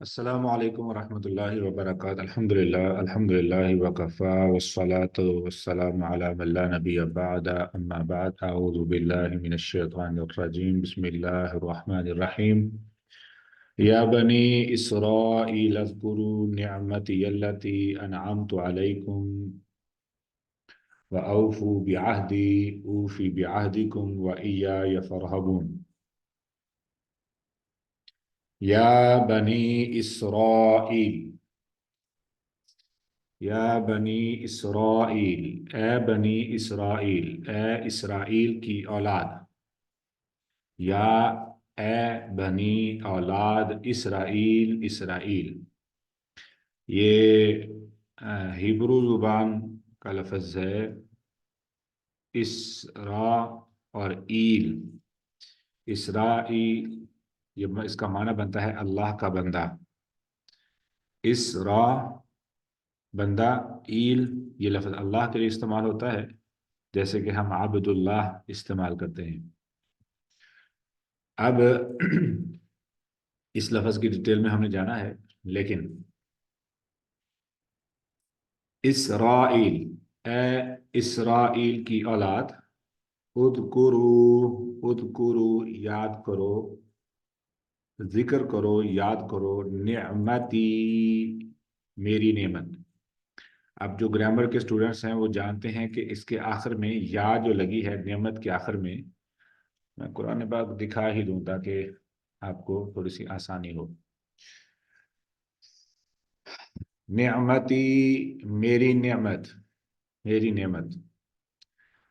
السلام علیکم ورحمۃ اللہ وبرکاتہ الحمد للہ وکفا والصلاة والسلام علی من لا نبی بعد اما بعد اعوذ باللہ من الشیطان الرجیم بسم اللہ الرحمن الرحیم یا بنی اسرائیل اذکروا نعمتی التي انعمت علیکم واوفوا بعہدی اوفی بعہدکم وایای فارہبون یا بنی اسرائیل یا بنی اسرائیل اے بنی اسرائیل اے اسرائیل کی اولاد یا اے بنی اولاد اسرائیل اسرائیل یہ ہیبرو زبان کا لفظ ہے اسرا اور ایل اسرائیل یہ اس کا معنی بنتا ہے اللہ کا بندہ اسرا بندہ ایل یہ لفظ اللہ کے لیے استعمال ہوتا ہے جیسے کہ ہم عبد اللہ استعمال کرتے ہیں اب اس لفظ کی ڈیٹیل میں ہم نے جانا ہے لیکن اسرائیل اے اسرائیل کی اولاد اذکرو یاد کرو ذکر کرو یاد کرو نعمتی میری نعمت اب جو گرامر کے سٹوڈنٹس ہیں وہ جانتے ہیں کہ اس کے آخر میں یا جو لگی ہے نعمت کے آخر میں قرآن پاک دکھا ہی دوں تاکہ آپ کو تھوڑی سی آسانی ہو نعمتی میری نعمت میری نعمت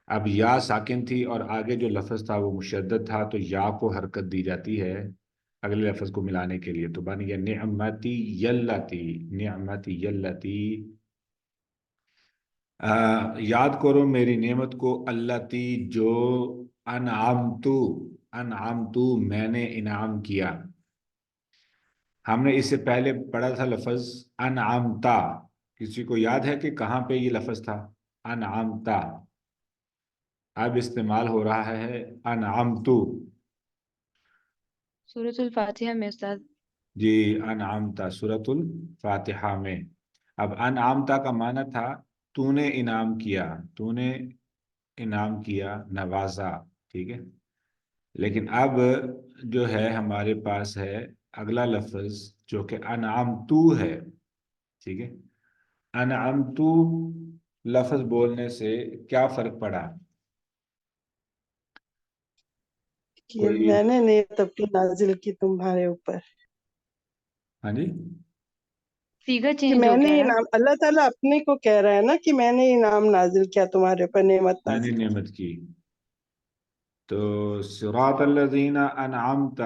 اب یا ساکن تھی اور آگے جو لفظ تھا وہ مشدد تھا تو یا کو حرکت دی جاتی ہے اگلے لفظ کو ملانے کے لیے تو بن گیا نعمتی یلتی نعمتی یلتی یاد کرو میری نعمت کو التی جو انعمتو میں نے انعام کیا ہم نے اس سے پہلے پڑھا تھا لفظ انعمتا کسی کو یاد ہے کہ کہاں پہ یہ لفظ تھا انعمتا اب استعمال ہو رہا ہے انعمتو سورۃ الفاتحہ میں استاد. جی انعمتا سورۃ الفاتحہ میں اب انعمتا کا معنی تھا تو نے انعام کیا تو نے انعام کیا نوازا ٹھیک ہے لیکن اب جو ہے ہمارے پاس ہے اگلا لفظ جو کہ انعمتو ہے ٹھیک ہے انعمتو لفظ بولنے سے کیا فرق پڑا کہ کوئی میں نے نعمت اپنی نازل کی تمہارے اوپر ہاں جی صیغہ کہ چینج میں ہو نے گیا نا. انعام اللہ تعالیٰ اپنے کو کہہ رہا ہے نا کہ میں نے انعام نازل کیا تمہارے اوپر نعمت میں نے نازل کی. نعمت کی تو صراط الذین انعمت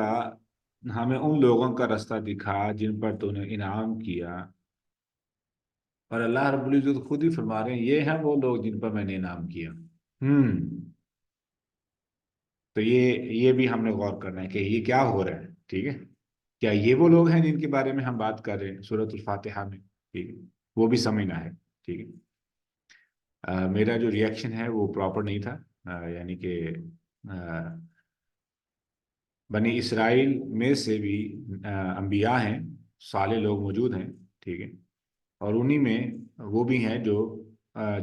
ہمیں ان لوگوں کا راستہ دکھا جن پر تو نے انعام کیا اور اللہ رب العزت خود ہی فرما رہے ہیں یہ ہیں وہ لوگ جن پر میں نے انعام کیا تو یہ بھی ہم نے غور کرنا ہے کہ یہ کیا ہو رہا ہے ٹھیک ہے کیا یہ وہ لوگ ہیں جن کے بارے میں ہم بات کر رہے ہیں سورۃ الفاتحہ میں ٹھیک ہے وہ بھی سمجھنا ہے ٹھیک ہے میرا جو ریئیکشن ہے وہ پراپر نہیں تھا یعنی کہ بنی اسرائیل میں سے بھی انبیاء ہیں صالح لوگ موجود ہیں ٹھیک ہے اور انہی میں وہ بھی ہیں جو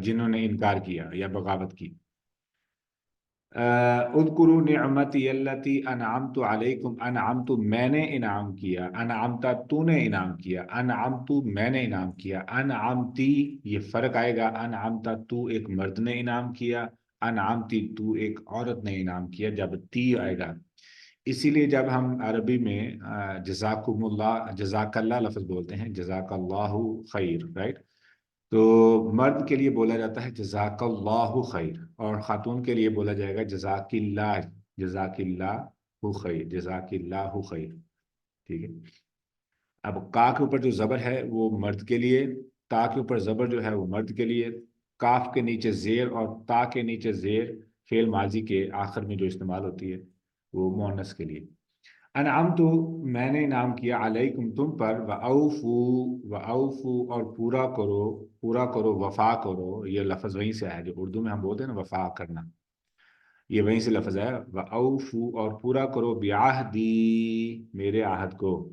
جنہوں نے انکار کیا یا بغاوت کی اذکروا نعمتی التی انعمت علیکم انعمت میں نے انعام کیا انعمتا تو نے انعام کیا انعمت میں نے انعام کیا انعمتی یہ فرق آئے گا انعمتا تو ایک مرد نے انعام کیا انعمتی تو ایک عورت نے انعام کیا جب تی آئے گا اسی لیے جب ہم عربی میں جزاکم اللہ جزاک اللہ لفظ بولتے ہیں جزاک اللہ خیر رائٹ تو مرد کے لیے بولا جاتا ہے جزاک اللہ خیر اور خاتون کے لیے بولا جائے گا جزاک اللہ خیر جزاک اللہ خیر ٹھیک ہے اب کا کے اوپر جو زبر ہے وہ مرد کے لیے تا کے اوپر زبر جو ہے وہ مرد کے لیے کاف کے نیچے زیر اور تا کے نیچے زیر فعل ماضی کے آخر میں جو استعمال ہوتی ہے وہ مؤنث کے لیے انعمت میں نے انعام کیا علیکم تم پر وَأَوْفُوا اور پورا کرو وفا کرو یہ لفظ وہیں سے آیا جو اردو میں ہم بولتے ہیں نا وفا کرنا یہ وہیں سے لفظ ہے وَأَوْفُوا اور پورا کرو بعہدی میرے عہد کو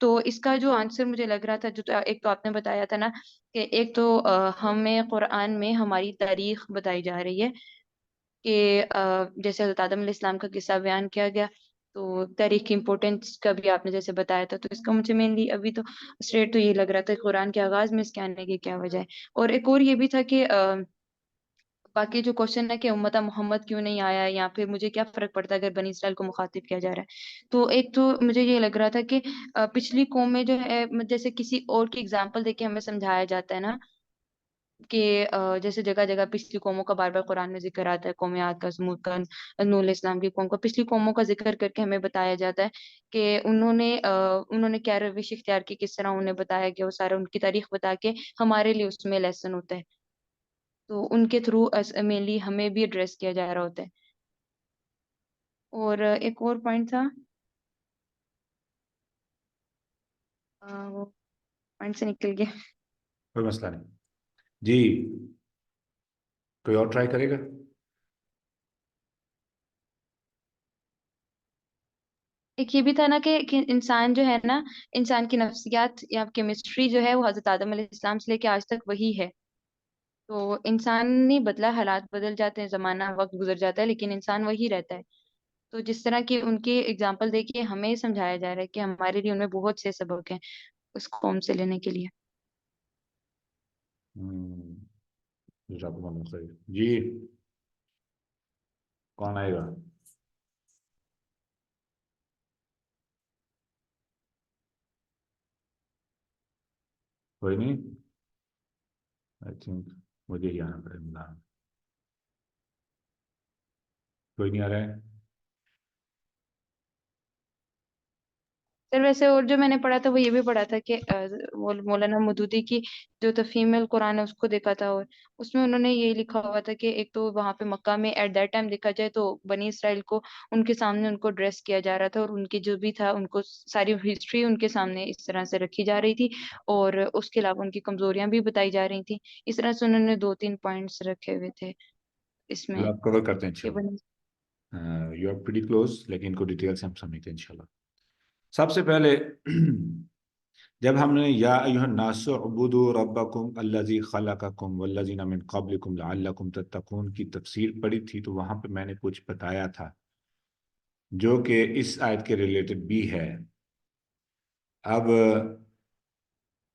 تو اس کا جو آنسر مجھے لگ رہا تھا، جو ایک تو آپ نے بتایا تھا نا کہ ایک تو ہمیں قرآن میں ہماری تاریخ بتائی جا رہی ہے کہ جیسے حضرت آدم علیہ السلام کا قصہ بیان کیا گیا، تو تاریخ کی امپورٹینس کا بھی آپ نے جیسے بتایا تھا، تو اس کا مجھے مینلی ابھی تو اسٹریٹ تو یہ لگ رہا تھا کہ قرآن کے آغاز میں اس کے آنے کی کیا وجہ ہے، اور ایک اور یہ بھی تھا کہ باقی جو کوشچن ہے کہ امتا محمد کیوں نہیں آیا، یا پھر مجھے کیا فرق پڑتا ہے اگر بنی اسرائیل کو مخاطب کیا جا رہا ہے، تو ایک تو مجھے یہ لگ رہا تھا کہ پچھلی قوم میں جو ہے جیسے کسی اور کی اگزامپل دے کے ہمیں سمجھایا جاتا ہے نا کہ جیسے جگہ جگہ پچھلی قوموں کا بار بار قرآن میں ذکر آتا ہے، قوم عاد کا، سمود کا، نوح علیہ السلام کی قوم کا، پچھلی قوموں کا ذکر کر کے ہمیں بتایا جاتا ہے کہ انہوں نے کیا روش اختیار کی، کس طرح انہیں بتایا گیا، وہ سارا ان کی تاریخ بتا کے ہمارے لیے اس میں لیسن ہوتا ہے، تو ان کے تھرو مینلی ہمیں بھی ایڈریس کیا جا رہا ہوتا ہے۔ اور ایک اور پوائنٹ تھا، وہ پوائنٹ سے نکل گیا۔ کوئی مسئلہ نہیں جی، کوئی اور ٹرائی کرے گا؟ ایک یہ بھی تھا نا کہ انسان جو ہے نا، انسان کی نفسیات یا کیمسٹری جو ہے وہ حضرت آدم علیہ السلام سے لے کے آج تک وہی ہے، تو انسان نہیں بدلا، حالات بدل جاتے ہیں، زمانہ وقت گزر جاتا ہے، لیکن انسان وہی رہتا ہے۔ تو جس طرح کی ان کی اگزامپل دیکھیے ہمیں سمجھایا جا رہا ہے کہ ہمارے لیے ان میں بہت سے سبق ہیں اس قوم سے لینے کے لیے۔ جزاکم اللہ خیر جی، کون آئے گا؟ کوئی نہیں، آئی تھنک مجھے ہی آنا پڑے گا، کوئی نہیں آ رہا ہے۔ سر ویسے اور جو میں نے پڑھا تھا وہ یہ بھی پڑھا تھا کہ مولانا مودودی کی جو تفہیم القرآن ہے اس کو دیکھا تھا، اور اس میں انہوں نے یہی لکھا ہوا تھا کہ ایک تو وہاں پہ مکہ میں ایٹ دیٹ ٹائم دیکھا جائے تو بنی اسرائیل کو ان کے سامنے ان کو ڈریس کیا جا رہا تھا، اور ان کی جو بھی تھا ان کو ساری ہسٹری ان کے سامنے اس طرح سے رکھی جا رہی تھی، اور اس کے علاوہ ان کی کمزوریاں بھی بتائی جا رہی تھیں، اس طرح سے انہوں نے 2-3 پوائنٹس رکھے ہوئے تھے اس میں آپ کور کرتے ہیں کہ انشاءاللہ، یو آر پریٹی کلوز، لیکن ان کو ڈیٹیل سے ہم سمجھتے ہیں انشاءاللہ۔ سب سے پہلے جب ہم نے یا ایھا الناس اعبدوا ربکم الذی خلقکم والذین من قبلکم لعلکم تتقون کی تفسیر پڑھی تھی، تو وہاں پہ میں نے کچھ بتایا تھا جو کہ اس آیت کے ریلیٹڈ بھی ہے۔ اب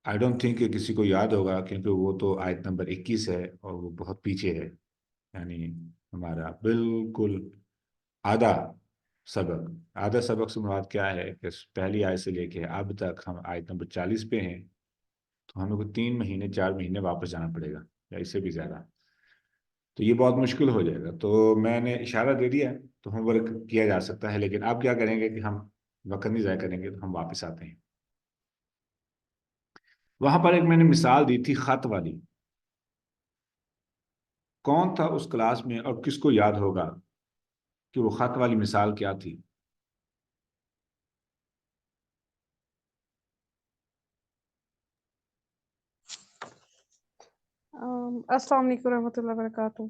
آئی ڈونٹ تھنک کہ کسی کو یاد ہوگا، کیونکہ وہ تو آیت نمبر 21 ہے اور وہ بہت پیچھے ہے، یعنی ہمارا بالکل آدھا سبق سے مراد کیا ہے کہ پہلی آیت سے لے کے اب تک ہم آیت نمبر 40 پہ ہیں، تو ہم لوگ کو 3 مہینے 4 مہینے واپس جانا پڑے گا یا اس سے بھی زیادہ، تو یہ بہت مشکل ہو جائے گا۔ تو میں نے اشارہ دے دیا، تو ہوم ورک کیا جا سکتا ہے، لیکن آپ کیا کریں گے کہ ہم وقت نہیں ضائع کریں گے، تو ہم واپس آتے ہیں۔ وہاں پر ایک میں نے مثال دی تھی خط والی، کون تھا اس کلاس میں اور کس کو یاد ہوگا کہ وہ خط والی مثال کیا تھی؟ السلام علیکم ورحمۃ اللہ وبرکاتہ۔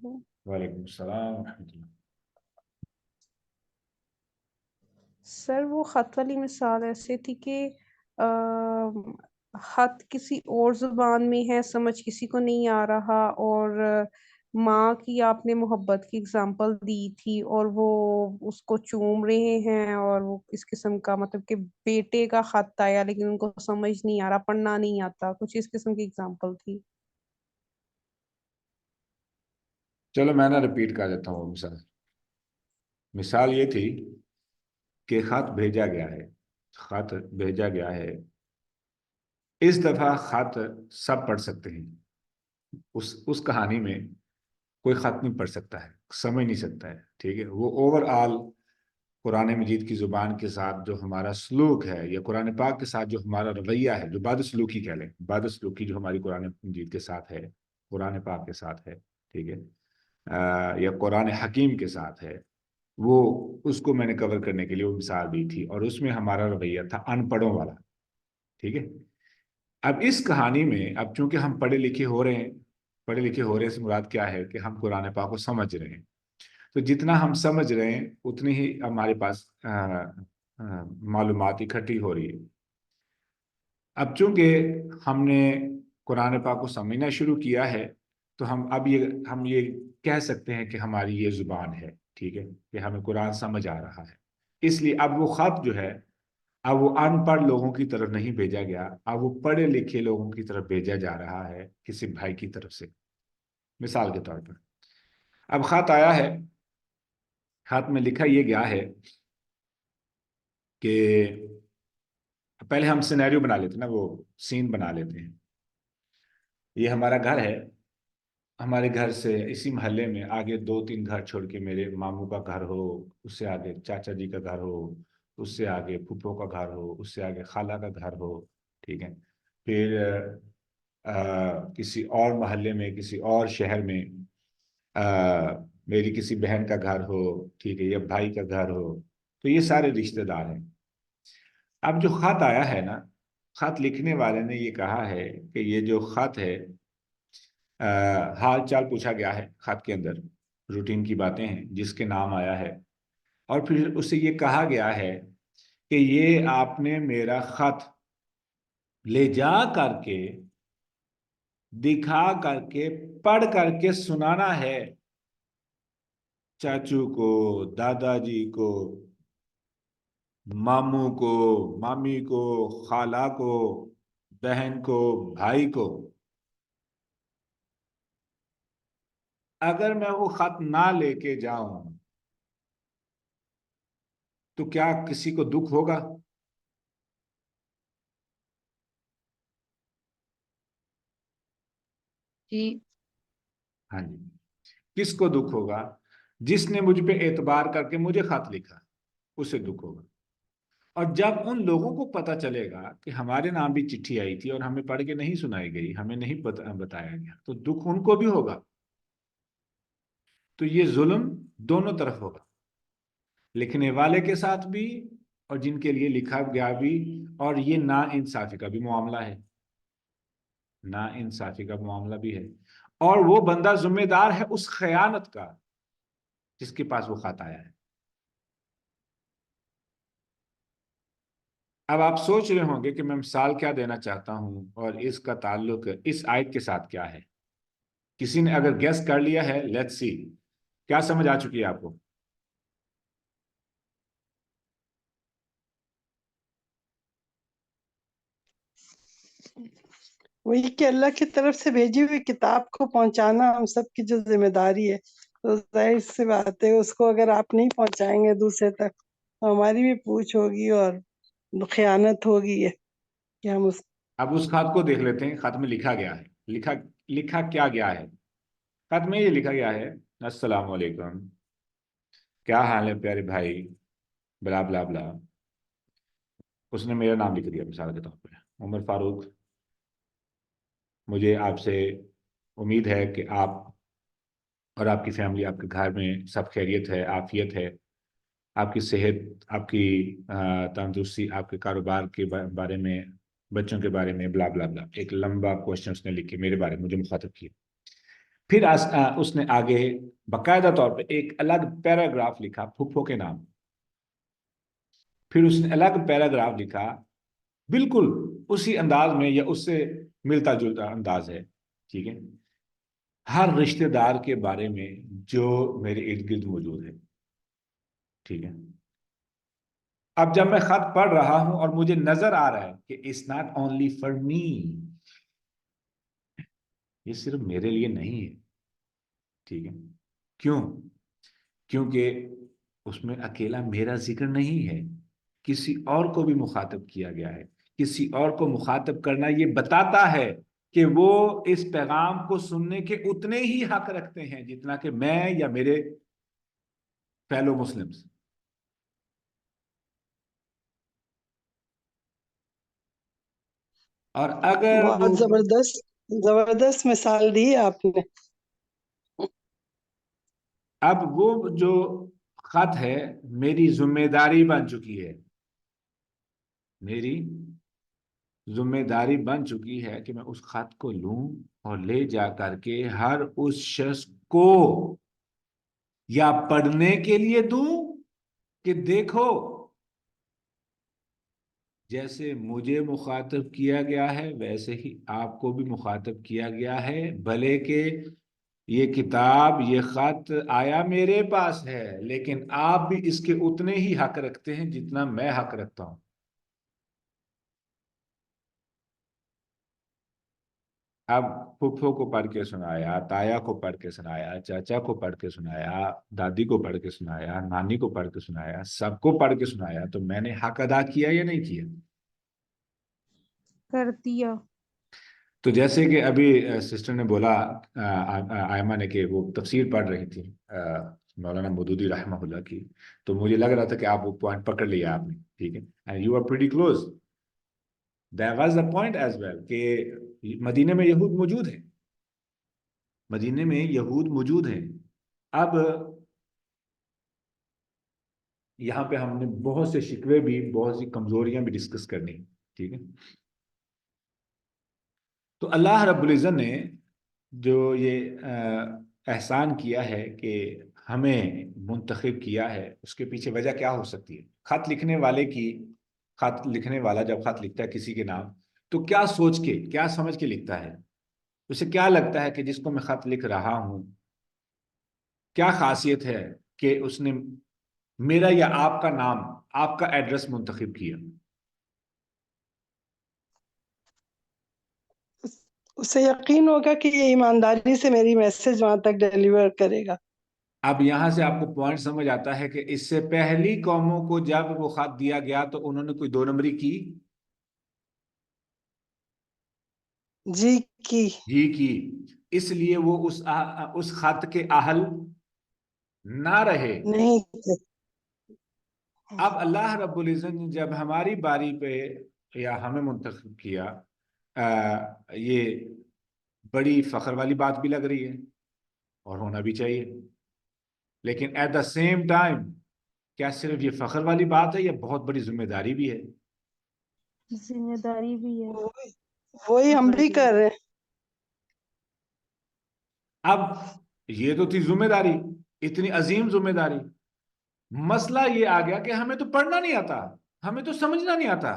وعلیکم السلام ورحمۃ اللہ۔ سر وہ خط والی مثال ایسے تھی کہ خط کسی اور زبان میں ہے، سمجھ کسی کو نہیں آ رہا، اور ماں کی آپ نے محبت کی اگزامپل دی تھی، اور وہ اس کو چوم رہے ہیں، اور وہ اس قسم کا مطلب کہ بیٹے کا خط آیا لیکن ان کو سمجھ نہیں آ رہا، پڑھنا نہیں آتا، کچھ اس قسم کی اگزامپل تھی۔ چلو میں نا رپیٹ کر دیتا ہوں مثال یہ تھی کہ خط بھیجا گیا ہے، اس دفعہ خط سب پڑھ سکتے ہیں، اس کہانی میں کوئی خط نہیں پڑھ سکتا ہے، سمجھ نہیں سکتا ہے، ٹھیک ہے؟ وہ اوور آل قرآن مجید کی زبان کے ساتھ جو ہمارا سلوک ہے، یا قرآن پاک کے ساتھ جو ہمارا رویہ ہے، جو بد سلوکی کہہ لیں، بد سلوکی جو ہماری قرآن مجید کے ساتھ ہے، قرآن پاک کے ساتھ ہے، ٹھیک ہے، یا قرآن حکیم کے ساتھ ہے، وہ اس کو میں نے کور کرنے کے لیے وہ مثال دی تھی، اور اس میں ہمارا رویہ تھا ان پڑھوں والا، ٹھیک ہے؟ اب اس کہانی میں اب چونکہ ہم پڑھے لکھے ہو رہے سے مراد کیا ہے کہ ہم قرآن پاک کو سمجھ رہے ہیں، تو جتنا ہم سمجھ رہے ہیں اتنی ہی ہمارے پاس معلومات اکٹھی ہو رہی ہے۔ اب چونکہ ہم نے قرآن پاک کو سمجھنا شروع کیا ہے تو ہم یہ کہہ سکتے ہیں کہ ہماری یہ زبان ہے، ٹھیک ہے، کہ ہمیں قرآن سمجھ آ رہا ہے۔ اس لیے اب وہ خط جو ہے اب وہ ان پڑھ لوگوں کی طرف نہیں بھیجا گیا، اب وہ پڑھے لکھے لوگوں کی طرف بھیجا جا رہا ہے کسی بھائی کی طرف سے۔ مثال کے طور پر اب خط آیا ہے، خط میں لکھا یہ گیا ہے کہ پہلے ہم سینیریو بنا لیتے ہیں نا، وہ سین بنا لیتے ہیں۔ یہ ہمارا گھر ہے، ہمارے گھر سے اسی محلے میں آگے 2-3 گھر چھوڑ کے میرے ماموں کا گھر ہو، اس سے آگے چاچا جی کا گھر ہو، اس سے آگے پھپھو کا گھر ہو، اس سے آگے خالہ کا گھر ہو، ٹھیک ہے، پھر کسی اور محلے میں کسی اور شہر میں میری کسی بہن کا گھر ہو، ٹھیک ہے، یا بھائی کا گھر ہو، تو یہ سارے رشتہ دار ہیں۔ اب جو خط آیا ہے نا، خط لکھنے والے نے یہ کہا ہے کہ یہ جو خط ہے حال چال پوچھا گیا ہے، خط کے اندر روٹین کی باتیں ہیں، جس کے نام آیا ہے، اور پھر اس سے یہ کہا گیا ہے کہ یہ آپ نے میرا خط لے جا کر کے دکھا کر کے پڑھ کر کے سنانا ہے چاچو کو، دادا جی کو، ماموں کو، مامی کو، خالہ کو، بہن کو، بھائی کو۔ اگر میں وہ خط نہ لے کے جاؤں تو کیا کسی کو دکھ ہوگا؟ جی ہاں جی، کس کو دکھ ہوگا؟ جس نے مجھ پہ اعتبار کر کے مجھے خط لکھا، اسے دکھ ہوگا۔ اور جب ان لوگوں کو پتا چلے گا کہ ہمارے نام بھی چٹھی آئی تھی اور ہمیں پڑھ کے نہیں سنائی گئی، ہمیں نہیں بتایا گیا، تو دکھ ان کو بھی ہوگا۔ تو یہ ظلم دونوں طرف ہوگا، لکھنے والے کے ساتھ بھی اور جن کے لیے لکھا گیا بھی، اور یہ نا انصافی کا بھی معاملہ ہے، نا انصافی کا معاملہ بھی ہے، اور وہ بندہ ذمہ دار ہے اس خیانت کا جس کے پاس وہ خط آیا ہے۔ اب آپ سوچ رہے ہوں گے کہ میں مثال کیا دینا چاہتا ہوں اور اس کا تعلق اس آیت کے ساتھ کیا ہے۔ کسی نے اگر گیس کر لیا ہے، لیٹس سی، کیا سمجھ آ چکی ہے آپ کو؟ وہی کہ اللہ کی طرف سے بھیجی ہوئی کتاب کو پہنچانا ہم سب کی جو ذمہ داری ہے، تو ظاہر سی بات ہے اس کو اگر آپ نہیں پہنچائیں گے دوسرے تک تو ہماری بھی پوچھ ہوگی اور خیانت ہوگی ہے کہ ہم اس اب اس خط کو دیکھ لیتے ہیں، خط میں لکھا گیا ہے، لکھا کیا گیا ہے؟ خط میں یہ لکھا گیا ہے، السلام علیکم، کیا حال ہے پیارے بھائی، بلا بلا بلا۔ اس نے میرا نام لکھ دیا مثال کے طور پہ، عمر فاروق۔ مجھے آپ سے امید ہے کہ آپ اور آپ کی فیملی، آپ کے گھر میں سب خیریت ہے، عافیت ہے، آپ کی صحت، آپ کی تندرستی، آپ کے کاروبار کے بارے میں، بچوں کے بارے میں، بلا بلا بلا، ایک لمبا کوشچن اس نے لکھ کے میرے بارے میں مجھے مخاطب کیا۔ پھر اس نے آگے باقاعدہ طور پہ ایک الگ پیراگراف لکھا پھپھو کے نام، پھر اس نے الگ پیراگراف لکھا بالکل اسی انداز میں یا اس سے ملتا جلتا انداز ہے، ٹھیک ہے، ہر رشتہ دار کے بارے میں جو میرے ارد گرد موجود ہے، ٹھیک ہے۔ اب جب میں خط پڑھ رہا ہوں اور مجھے نظر آ رہا ہے کہ it's not only for me, یہ صرف میرے لیے نہیں ہے، ٹھیک ہے، کیوں؟ کیونکہ اس میں اکیلا میرا ذکر نہیں ہے، کسی اور کو بھی مخاطب کیا گیا ہے۔ کسی اور کو مخاطب کرنا یہ بتاتا ہے کہ وہ اس پیغام کو سننے کے اتنے ہی حق رکھتے ہیں جتنا کہ میں یا میرے فیلو مسلمز۔ اور اگر وہ بہت زبردست مثال دی آپ نے۔ اب وہ جو خط ہے میری ذمہ داری بن چکی ہے، میری ذمہ داری بن چکی ہے کہ میں اس خط کو لوں اور لے جا کر کے ہر اس شخص کو یا پڑھنے کے لیے دوں کہ دیکھو جیسے مجھے مخاطب کیا گیا ہے ویسے ہی آپ کو بھی مخاطب کیا گیا ہے، بھلے کہ یہ کتاب یہ خط آیا میرے پاس ہے، لیکن آپ بھی اس کے اتنے ہی حق رکھتے ہیں جتنا میں حق رکھتا ہوں۔ اب پھپھو کو پڑھ کے سنایا، تایا کو پڑھ کے سنایا، چاچا کو پڑھ کے سنایا، دادی کو پڑھ کے سنایا، نانی کو پڑھ کے سنایا، سب کو پڑھ کے سنایا، تو میں نے حق ادا کیا یا نہیں کیا؟ کر دیا۔ تو جیسے کہ ابھی سسٹر نے بولا، آئمہ نے، کہ وہ تفسیر پڑھ رہی تھی مولانا مودودی رحمہ اللہ کی، تو مجھے لگ رہا تھا کہ آپ وہ پوائنٹ پکڑ لیا آپ نے، ٹھیک ہے، and you are pretty close, that was the point as well, کہ مدینے میں یہود موجود ہیں، مدینے میں یہود موجود ہیں۔ اب یہاں پہ ہم نے بہت سے شکوے بھی، بہت سی کمزوریاں بھی ڈسکس کرنی، ٹھیک ہے۔ تو اللہ رب العزت نے جو یہ احسان کیا ہے کہ ہمیں منتخب کیا ہے، اس کے پیچھے وجہ کیا ہو سکتی ہے؟ خط لکھنے والے کی، خط لکھنے والا جب خط لکھتا ہے کسی کے نام، تو کیا سوچ کے، کیا سمجھ کے لکھتا ہے؟ اسے کیا لگتا ہے کہ جس کو میں خط لکھ رہا ہوں، کیا خاصیت ہے کہ اس نے میرا یا آپ کا نام، آپ کا ایڈریس منتخب کیا؟ اسے یقین ہوگا کہ یہ ایمانداری سے میری میسج وہاں تک ڈیلیور کرے گا۔ اب یہاں سے آپ کو پوائنٹ سمجھ آتا ہے کہ اس سے پہلی قوموں کو جب وہ خط دیا گیا تو انہوں نے کوئی دو نمبری کی؟ جی کی۔ جی کی، اس لیے وہ اس خط کے اہل نہ رہے۔ نہیں تھے۔ اب اللہ رب العزت نے جب ہماری باری پہ یا ہمیں منتخب کیا، یہ بڑی فخر والی بات بھی لگ رہی ہے اور ہونا بھی چاہیے، لیکن ایٹ دا سیم ٹائم کیا صرف یہ فخر والی بات ہے یا بہت بڑی ذمہ داری بھی ہے؟ ذمہ داری بھی ہے۔ وہی ہم بھی کر رہے ہیں۔ اب یہ تو تھی ذمہ داری، اتنی عظیم ذمہ داری، مسئلہ یہ آ گیا کہ ہمیں تو پڑھنا نہیں آتا، ہمیں تو سمجھنا نہیں آتا۔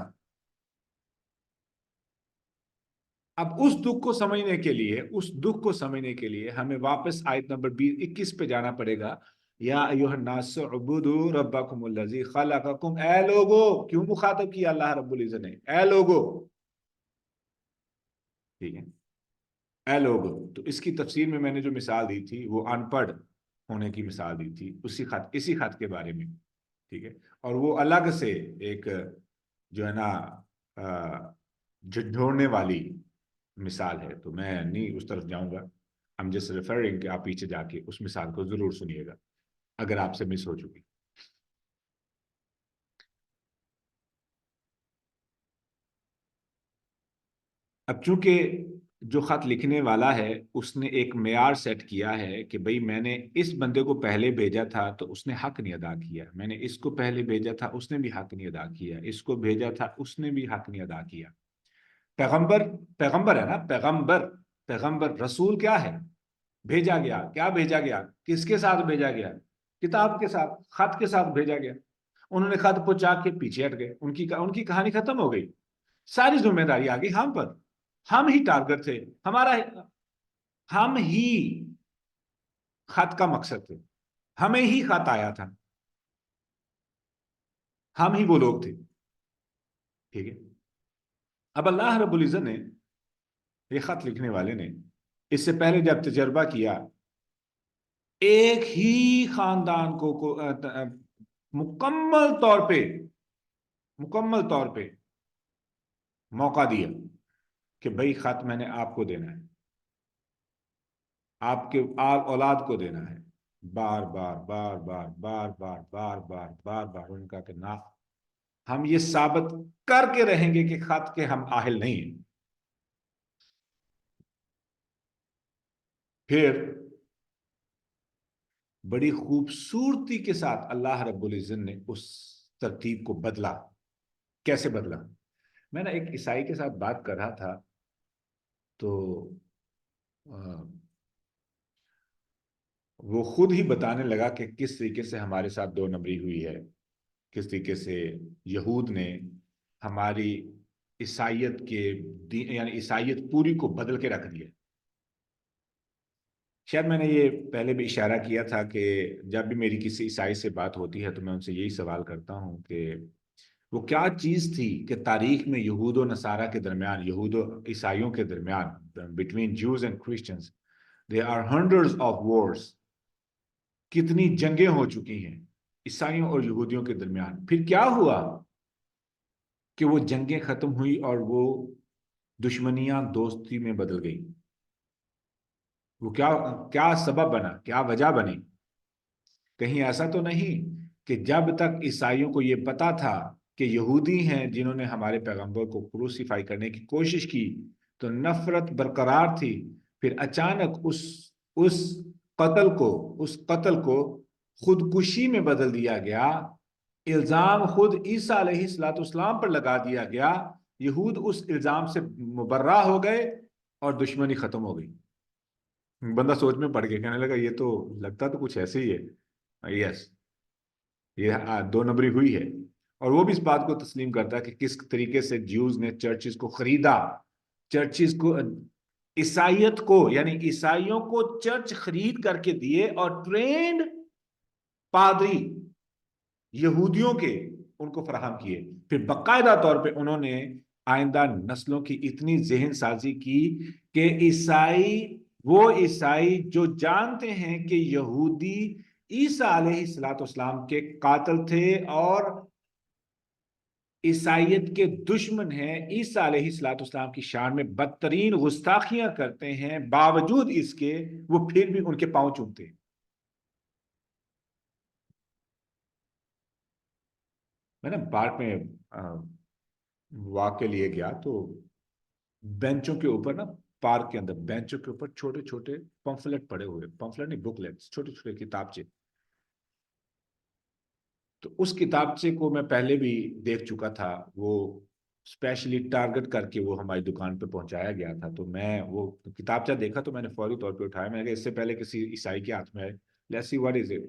اب اس دکھ کو سمجھنے کے لیے، اس دکھ کو سمجھنے کے لیے ہمیں واپس آیت نمبر 21 پہ جانا پڑے گا۔ یا ایھا الناس اعبدوا ربکم الذی خلقکم، اے لوگو، کیوں مخاطب کیا اللہ رب العزت نے؟ اے لوگو، ٹھیک ہے، اے لوگو۔ تو اس کی تفسیر میں نے جو مثال دی تھی وہ ان پڑھ ہونے کی مثال دی تھی، اسی خط کے بارے میں، ٹھیک ہے، اور وہ الگ سے ایک جو ہے نا جھنجھوڑنے والی مثال ہے، تو میں نہیں اس طرف جاؤں گا۔ I'm just referring کہ آپ پیچھے جا کے اس مثال کو ضرور سنیے گا اگر آپ سے مس ہو چکی۔ اب چونکہ جو خط لکھنے والا ہے اس نے ایک معیار سیٹ کیا ہے کہ بھئی میں نے اس بندے کو پہلے بھیجا تھا تو اس نے حق نہیں ادا کیا، میں نے اس کو پہلے بھیجا تھا اس نے بھی حق نہیں ادا کیا، اس کو بھیجا تھا اس نے بھی حق نہیں ادا کیا۔ پیغمبر ہے نا، پیغمبر رسول کیا ہے؟ بھیجا گیا، کیا بھیجا گیا؟ کس کے ساتھ بھیجا گیا؟ کتاب کے ساتھ، خط کے ساتھ بھیجا گیا۔ انہوں نے خط پہنچا کے پیچھے ہٹ گئے، ان کی کہانی ختم ہو گئی، ساری ذمہ داری آ گئی ہم پر، ہم ہی ٹارگٹ تھے، ہم ہی خط کا مقصد تھے، ہمیں ہی خط آیا تھا، ہم ہی وہ لوگ تھے، ٹھیک ہے۔ اب اللہ رب العزت نے، یہ خط لکھنے والے نے، اس سے پہلے جب تجربہ کیا، ایک ہی خاندان کو مکمل طور پہ موقع دیا کہ بھئی خط میں نے آپ کو دینا ہے، آپ کے اولاد کو دینا ہے، بار بار ان کا کہ نہ، ہم یہ ثابت کر کے رہیں گے کہ خط کے ہم اہل نہیں ہیں۔ پھر بڑی خوبصورتی کے ساتھ اللہ رب العزت نے اس ترتیب کو بدلا۔ کیسے بدلا؟ میں نے ایک عیسائی کے ساتھ بات کر رہا تھا، تو وہ خود ہی بتانے لگا کہ کس طریقے سے ہمارے ساتھ دو نمبری ہوئی ہے، کس طریقے سے یہود نے ہماری عیسائیت کے یعنی عیسائیت پوری کو بدل کے رکھ دیا. شاید میں نے یہ پہلے بھی اشارہ کیا تھا کہ جب بھی میری کسی عیسائی سے بات ہوتی ہے تو میں ان سے یہی سوال کرتا ہوں کہ وہ کیا چیز تھی کہ تاریخ میں یہود و نصارہ کے درمیان، یہود و عیسائیوں کے درمیان، between Jews and Christians there are hundreds of wars، کتنی جنگیں ہو چکی ہیں عیسائیوں اور یہودیوں کے درمیان. پھر کیا ہوا کہ وہ جنگیں ختم ہوئی اور وہ دشمنیاں دوستی میں بدل گئی. وہ کیا سبب بنا، کیا وجہ بنی؟ کہیں ایسا تو نہیں کہ جب تک عیسائیوں کو یہ پتا تھا کہ یہودی ہیں جنہوں نے ہمارے پیغمبر کو کروسیفائی کرنے کی کوشش کی تو نفرت برقرار تھی، پھر اچانک اس قتل کو خودکشی میں بدل دیا گیا، الزام خود عیسیٰ علیہ السلام پر لگا دیا گیا، یہود اس الزام سے مبرہ ہو گئے اور دشمنی ختم ہو گئی. بندہ سوچ میں پڑ گیا، کہنے لگا یہ تو لگتا تو کچھ ایسے ہی ہے. یس، یہ دو نمبری ہوئی ہے. اور وہ بھی اس بات کو تسلیم کرتا ہے کہ کس طریقے سے جیوز نے چرچز کو خریدا، چرچز کو، عیسائیت کو، یعنی عیسائیوں کو چرچ خرید کر کے دیے اور ٹرینڈ پادری یہودیوں کے ان کو فراہم کیے. پھر باقاعدہ طور پہ انہوں نے آئندہ نسلوں کی اتنی ذہن سازی کی کہ وہ عیسائی جو جانتے ہیں کہ یہودی عیسیٰ علیہ السلام کے قاتل تھے اور عیسائیت کے دشمن ہیں، عیسیٰ علیہ السلام کی شان میں بدترین گستاخیاں کرتے ہیں، باوجود اس کے وہ پھر بھی ان کے پاؤں چومتے ہیں. میں نے پارک میں واک کے لیے گیا تو بینچوں کے اوپر نا، پارک کے اندر بینچوں کے اوپر چھوٹے چھوٹے پمفلٹ پڑے ہوئے، پمفلٹ نہیں، بکلیٹس، چھوٹے چھوٹے کتابچے. تو اس کتابچے کو میں پہلے بھی دیکھ چکا تھا، وہ اسپیشلی ٹارگٹ کر کے وہ ہماری دکان پہ پہنچایا گیا تھا. تو میں وہ کتابچہ دیکھا تو میں نے فوری طور پہ اٹھایا. میں نے کہا اس سے پہلے کسی عیسائی کے ہاتھ میں ہے، let's see what is it.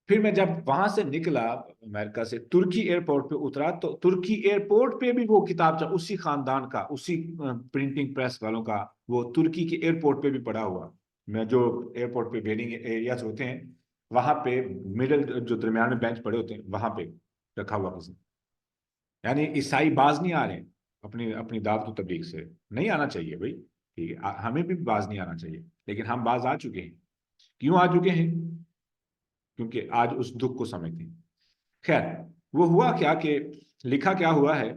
پھر میں جب وہاں سے نکلا امریکہ سے، ترکی ایئرپورٹ پہ اترا تو ترکی ایئرپورٹ پہ بھی وہ کتابچہ اسی خاندان کا، اسی پرنٹنگ پریس والوں کا، وہ ترکی کے ایئرپورٹ پہ بھی پڑا ہوا. میں جو ایئرپورٹ پہ ویٹنگ ایریاز ہوتے ہیں وہاں پہ مڈل جو درمیان میں بینچ پڑے ہوتے ہیں وہاں پہ رکھا ہوا کسی. یعنی عیسائی باز نہیں آ رہے اپنی دعوت و تبلیغ سے. نہیں آنا چاہیے بھائی، ٹھیک ہے، ہمیں بھی باز نہیں آنا چاہیے، لیکن ہم باز آ چکے ہیں. کیوں آ چکے ہیں؟ کیونکہ آج اس دکھ کو سمجھتے ہیں. خیر، وہ ہوا کیا کہ لکھا کیا ہوا ہے،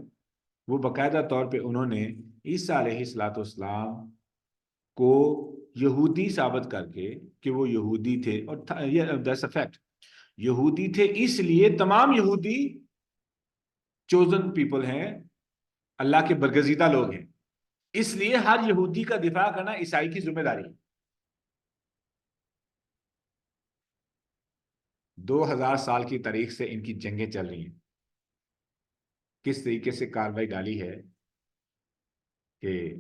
وہ باقاعدہ طور پہ انہوں نے عیسیٰ علیہ السلام کو یہودی ثابت کر کے کہ وہ یہودی تھے، اور that's a fact، یہودی تھے اس لیے تمام یہودی چوزن پیپل ہیں، اللہ کے برگزیدہ لوگ ہیں، اس لیے ہر یہودی کا دفاع کرنا عیسائی کی ذمہ داری ہے. 2000 سال کی تاریخ سے ان کی جنگیں چل رہی ہیں. کس طریقے سے کاروائی ڈالی ہے کہ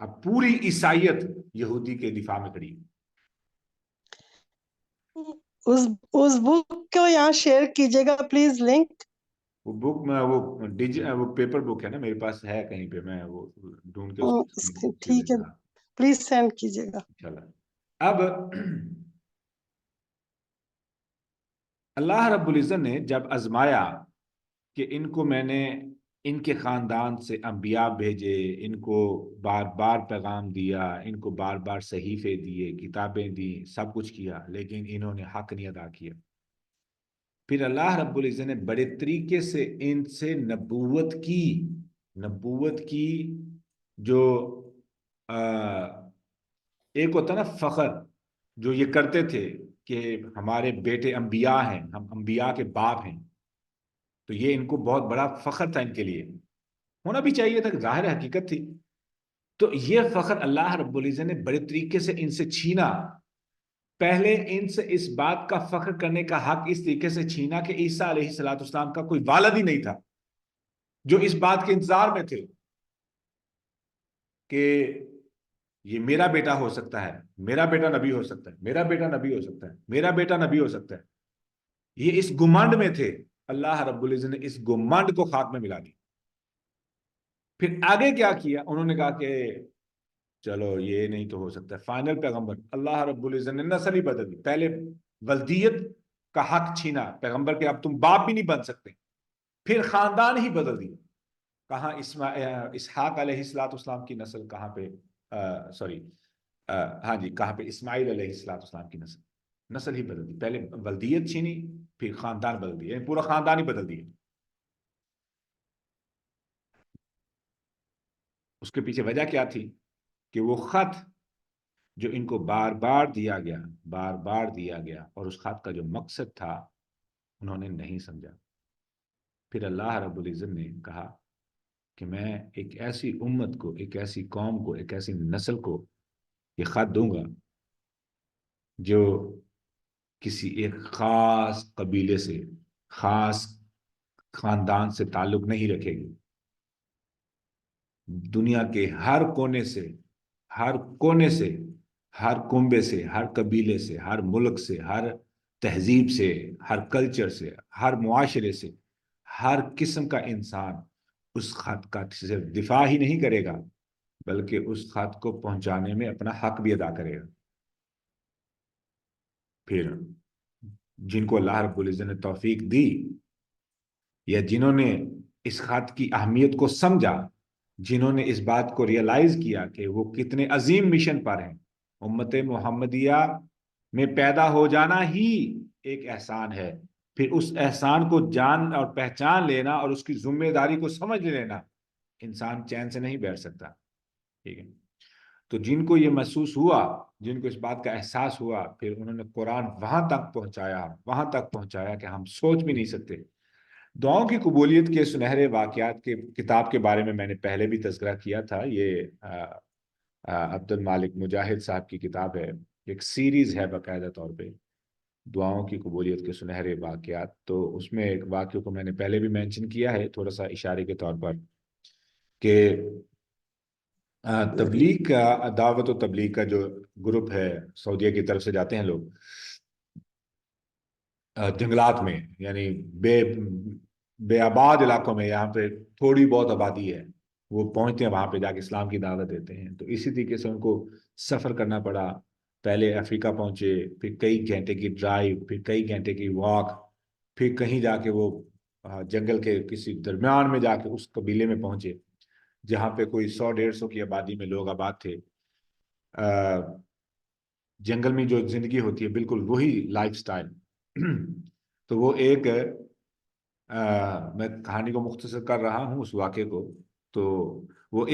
اب پوری عیسائیت یہودی کے دفاع میں کھڑی. اس بک کو یہاں شیئر کیجیے گا پلیز، لنک. وہ بک میں وہ پیپر بک ہے نا، میرے پاس ہے کہیں پہ، میں وہ ڈھونڈ کے ٹھیک ہے، پلیز سینڈ کیجیے گا. اب اللہ رب العزت نے جب آزمایا کہ ان کو میں نے ان کے خاندان سے انبیاء بھیجے، ان کو بار بار پیغام دیا، ان کو بار بار صحیفے دیے، کتابیں دی، سب کچھ کیا، لیکن انہوں نے حق نہیں ادا کیا. پھر اللہ رب العزت نے بڑے طریقے سے ان سے نبوت کی جو ایک ہوتا نا فخر جو یہ کرتے تھے کہ ہمارے بیٹے انبیاء ہیں، ہم انبیاء کے باپ ہیں، تو یہ ان کو بہت بڑا فخر تھا، ان کے لیے ہونا بھی چاہیے تھا، ظاہر حقیقت تھی. تو یہ فخر اللہ رب العزت نے بڑے طریقے سے ان سے چھینا. پہلے ان سے اس بات کا فخر کرنے کا حق اس طریقے سے چھینا کہ عیسیٰ علیہ السلام کا کوئی والد ہی نہیں تھا، جو اس بات کے انتظار میں تھے کہ یہ میرا بیٹا ہو سکتا ہے، میرا بیٹا نبی ہو سکتا ہے، میرا بیٹا نبی ہو سکتا ہے، میرا بیٹا نبی ہو سکتا ہے. یہ اس گمانڈ میں تھے اللہ رب العزت نے اس گمنڈ کو خاک میں ملا دی. پھر آگے کیا کیا؟ انہوں نے کہا کہ چلو یہ نہیں تو ہو سکتا. فائنل پیغمبر اللہ رب العزت نے نسل ہی بدل دی. پہلے ولدیت کا حق چھینا پیغمبر کے، اب تم باپ بھی نہیں بن سکتے. پھر خاندان ہی بدل دیا. کہاں اسحاق علیہ السلام کی نسل، کہاں پہ ہاں جی، کہاں پہ اسماعیل علیہ السلام کی نسل ہی بدل دی. پہلے ولدیت چھینی، پھر خاندان بدل دیا، یعنی پورا خاندان ہی بدل دیا. اس کے پیچھے وجہ کیا تھی؟ کہ وہ خط جو ان کو بار بار دیا گیا اور اس خط کا جو مقصد تھا انہوں نے نہیں سمجھا. پھر اللہ رب العزت نے کہا کہ میں ایک ایسی امت کو، ایک ایسی قوم کو، ایک ایسی نسل کو یہ خط دوں گا جو کسی ایک خاص قبیلے سے، خاص خاندان سے تعلق نہیں رکھے گی. دنیا کے ہر کونے سے، ہر کنبے سے، ہر قبیلے سے، ہر ملک سے، ہر تہذیب سے، ہر کلچر سے، ہر معاشرے سے، ہر قسم کا انسان اس خط کا صرف دفاع ہی نہیں کرے گا بلکہ اس خط کو پہنچانے میں اپنا حق بھی ادا کرے گا. پھر جن کو اللہ رب العزت نے توفیق دی، یا جنہوں نے اس خط کی اہمیت کو سمجھا، جنہوں نے اس بات کو ریئلائز کیا کہ وہ کتنے عظیم مشن پر ہیں. امت محمدیہ میں پیدا ہو جانا ہی ایک احسان ہے. پھر اس احسان کو جان اور پہچان لینا اور اس کی ذمہ داری کو سمجھ لینا، انسان چین سے نہیں بیٹھ سکتا. ٹھیک ہے؟ تو جن کو یہ محسوس ہوا، جن کو اس بات کا احساس ہوا، پھر انہوں نے قرآن وہاں تک پہنچایا کہ ہم سوچ بھی نہیں سکتے. دعاؤں کی قبولیت کے سنہرے واقعات کے کتاب کے بارے میں نے پہلے بھی تذکرہ کیا تھا. یہ عبد المالک مجاہد صاحب کی کتاب ہے، ایک سیریز ہے باقاعدہ طور پہ، دعاؤں کی قبولیت کے سنہرے واقعات. تو اس میں ایک واقعے کو میں نے پہلے بھی مینشن کیا ہے تھوڑا سا اشارے کے طور پر، کہ تبلیغ کا، دعوت و تبلیغ کا جو گروپ ہے سعودیہ کی طرف سے جاتے ہیں لوگ جنگلات میں، یعنی بے آباد علاقوں میں، یہاں پہ تھوڑی بہت آبادی ہے، وہ پہنچتے ہیں وہاں پہ جا کے اسلام کی دعوت دیتے ہیں. تو اسی طریقے سے ان کو سفر کرنا پڑا. پہلے افریقہ پہنچے، پھر کئی گھنٹے کی ڈرائیو، پھر کئی گھنٹے کی واک، پھر کہیں جا کے وہ جنگل کے کسی درمیان میں جا کے اس قبیلے میں پہنچے جہاں پہ کوئی 100-150 کی آبادی میں لوگ آباد تھے. جنگل میں جو زندگی ہوتی ہے بالکل وہی لائف سٹائل. تو وہ ایک میں کہانی کو مختصر کر رہا ہوں اس واقعے کو. تو وہ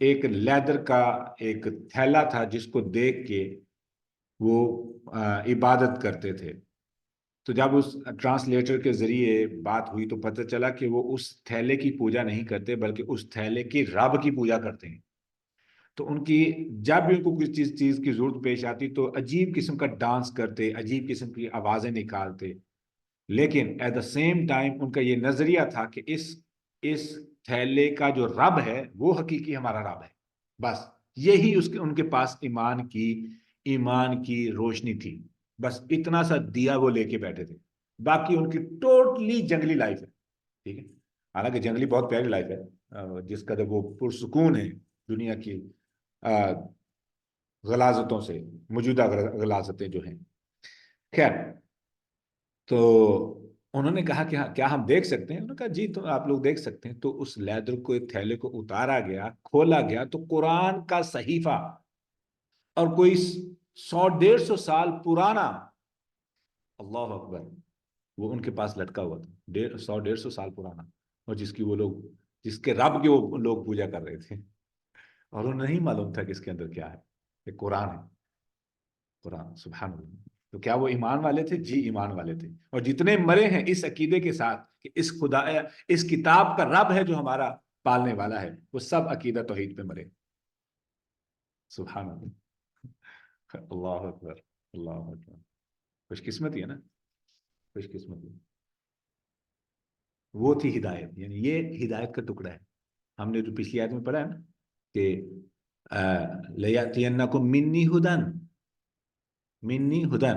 ایک لیدر کا ایک تھیلا تھا جس کو دیکھ کے وہ عبادت کرتے تھے. تو جب اس ٹرانسلیٹر کے ذریعے بات ہوئی تو پتہ چلا کہ وہ اس تھیلے کی پوجا نہیں کرتے بلکہ اس تھیلے کی رب کی پوجا کرتے ہیں. تو ان کی جب بھی ان کو کسی چیز کی ضرورت پیش آتی تو عجیب قسم کا ڈانس کرتے، عجیب قسم کی آوازیں نکالتے. لیکن ایٹ دا سیم ٹائم ان کا یہ نظریہ تھا کہ اس تھیلے کا جو رب ہے وہ حقیقی ہمارا رب ہے. بس یہی ان کے پاس ایمان کی روشنی تھی. بس اتنا سا دیا وہ لے کے بیٹھے تھے. باقی ان کی ٹوٹلی جنگلی لائف ہے. ٹھیک ہے؟ حالانکہ جنگلی بہت پیاری لائف ہے، جس قدر وہ پرسکون ہے دنیا کی غلاظتوں سے، موجودہ غلاظتیں جو ہیں. خیر، تو انہوں نے کہا کہ کیا ہم دیکھ سکتے ہیں؟ انہوں نے کہا جی تو آپ لوگ دیکھ سکتے ہیں. تو اس لیدر کو، تھیلے کو اتارا گیا، کھولا گیا تو قرآن کا صحیفہ اور کوئی 100-150 سال پرانا، اللہ اکبر، وہ ان کے پاس لٹکا ہوا تھا. 100-150 سال پرانا، اور جس کے رب کے وہ لوگ پوجا کر رہے تھے. اور انہیں نہیں معلوم تھا کہ اس کے اندر کیا ہے. یہ قرآن ہے، قرآن. سبحان اللہ. تو کیا وہ ایمان والے تھے؟ جی ایمان والے تھے. اور جتنے مرے ہیں اس عقیدے کے ساتھ کہ اس کتاب کا رب ہے جو ہمارا پالنے والا ہے، وہ سب عقیدہ توحید پہ مرے. سبحان اللہ. اللہ اکبر، اللہ اکبر. خوش قسمتی ہے نا، خوش قسمتی. وہ تھی ہدایت، یعنی یہ ہدایت کا ٹکڑا ہے. ہم نے جو پچھلی آیت میں پڑھا ہے نا کہ لَيَأْتِيَنَّكُم مِّنِّي هُدًى،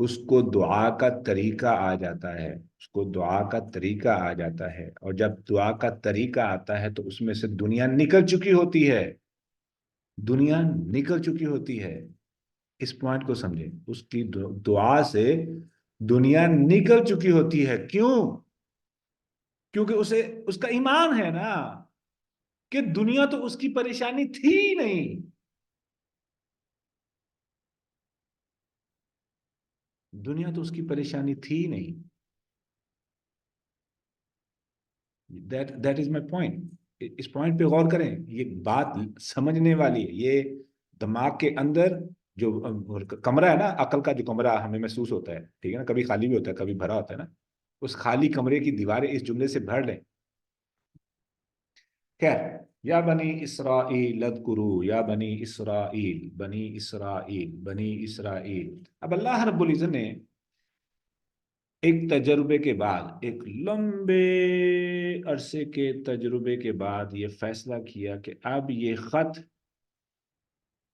اس کو دعا کا طریقہ آ جاتا ہے، اس کو دعا کا طریقہ آ جاتا ہے، اور جب دعا کا طریقہ آتا ہے تو اس میں سے دنیا نکل چکی ہوتی ہے، دنیا نکل چکی ہوتی ہے۔ اس پوائنٹ کو سمجھیں، اس کی دعا سے دنیا نکل چکی ہوتی ہے۔ کیوں؟ کیونکہ اسے اس کا ایمان ہے نا کہ دنیا تو اس کی پریشانی تھی نہیں، دنیا تو اس کی پریشانی تھی نہیں۔ That is my point. اس پوائنٹ پہ غور کریں، یہ بات سمجھنے والی ہے۔ یہ دماغ کے اندر جو کمرہ ہے نا، عقل کا جو کمرہ ہمیں محسوس ہوتا ہے، ٹھیک ہے نا، کبھی خالی بھی ہوتا ہے کبھی بھرا ہوتا ہے نا، اس خالی کمرے کی دیواریں اس جملے سے بھر لیں۔ خیر، یا بنی اسرائیل اذکروا، یا بنی اسرائیل، بنی اسرائیل، بنی اسرائیل۔ اب اللہ رب العزت نے ایک تجربے کے بعد، ایک لمبے عرصے کے تجربے کے بعد یہ فیصلہ کیا کہ اب یہ خط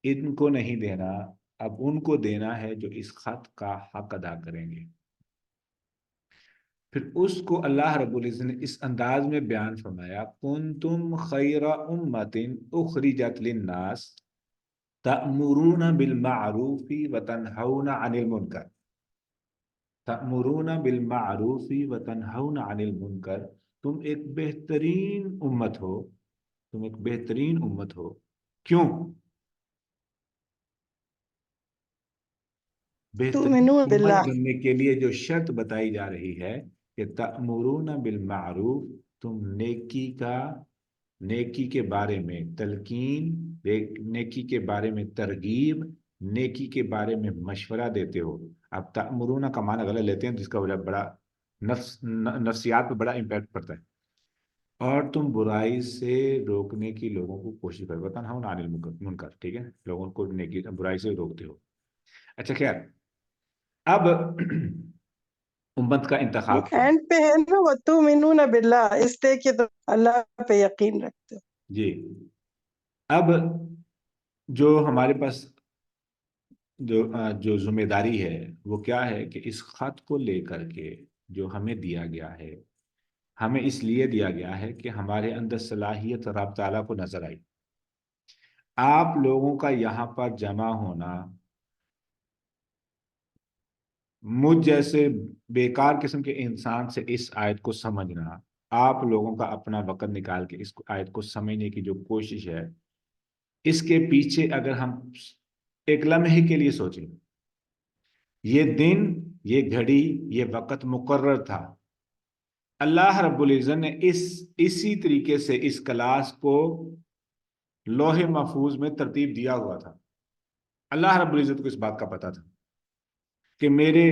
ان کو نہیں دینا، اب ان کو دینا ہے جو اس خط کا حق ادا کریں گے۔ پھر اس کو اللہ رب العزت نے اس انداز میں بیان فرمایا، کنتم خیر امت اخرجت للناس تأمرون بالمعروف وتنہون عن المنکر، تأمرون بالمعروف وتنہون عن المنکر، تم ایک بہترین امت ہو، تم ایک بہترین امت ہو۔ کیوں؟ بہترین تؤمنون امت باللہ، بننے کے لیے جو شرط بتائی جا رہی ہے کہ تأمرون بالمعروف، تم نیکی کے بارے میں تلقین، نیکی کے بارے میں ترغیب، نیکی کے بارے میں مشورہ دیتے ہو۔ اب تأمرون کا معنی غلط لیتے ہیں جس کا بڑا نفسیات پہ بڑا امپیکٹ پڑتا ہے۔ اور تم برائی سے روکنے کی لوگوں کو کوشش کرو، وتنہون عن المنکر، ٹھیک ہے، لوگوں کو نیکی برائی سے روکتے ہو۔ اچھا خیر، اب امت کا انتخاب کیا؟ اینڈ پہ ہے نا وتؤمنون باللہ، اس لیے کہ تم اللہ پہ یقین رکھتے ہو۔ جی، اب جو ہمارے پاس جو ذمہ داری ہے وہ کیا ہے کہ اس خط کو لے کر کے جو ہمیں دیا گیا ہے، ہمیں اس لیے دیا گیا ہے کہ ہمارے اندر صلاحیت رب تعالیٰ کو نظر آئی۔ آپ لوگوں کا یہاں پر جمع ہونا، مجھ جیسے بیکار قسم کے انسان سے اس آیت کو سمجھنا، آپ لوگوں کا اپنا وقت نکال کے اس آیت کو سمجھنے کی جو کوشش ہے، اس کے پیچھے اگر ہم ایک لمحے کے لیے سوچیں، یہ دن، یہ گھڑی، یہ وقت مقرر تھا۔ اللہ رب العزت نے اسی طریقے سے اس کلاس کو لوح محفوظ میں ترتیب دیا ہوا تھا۔ اللہ رب العزت کو اس بات کا پتہ تھا کہ میرے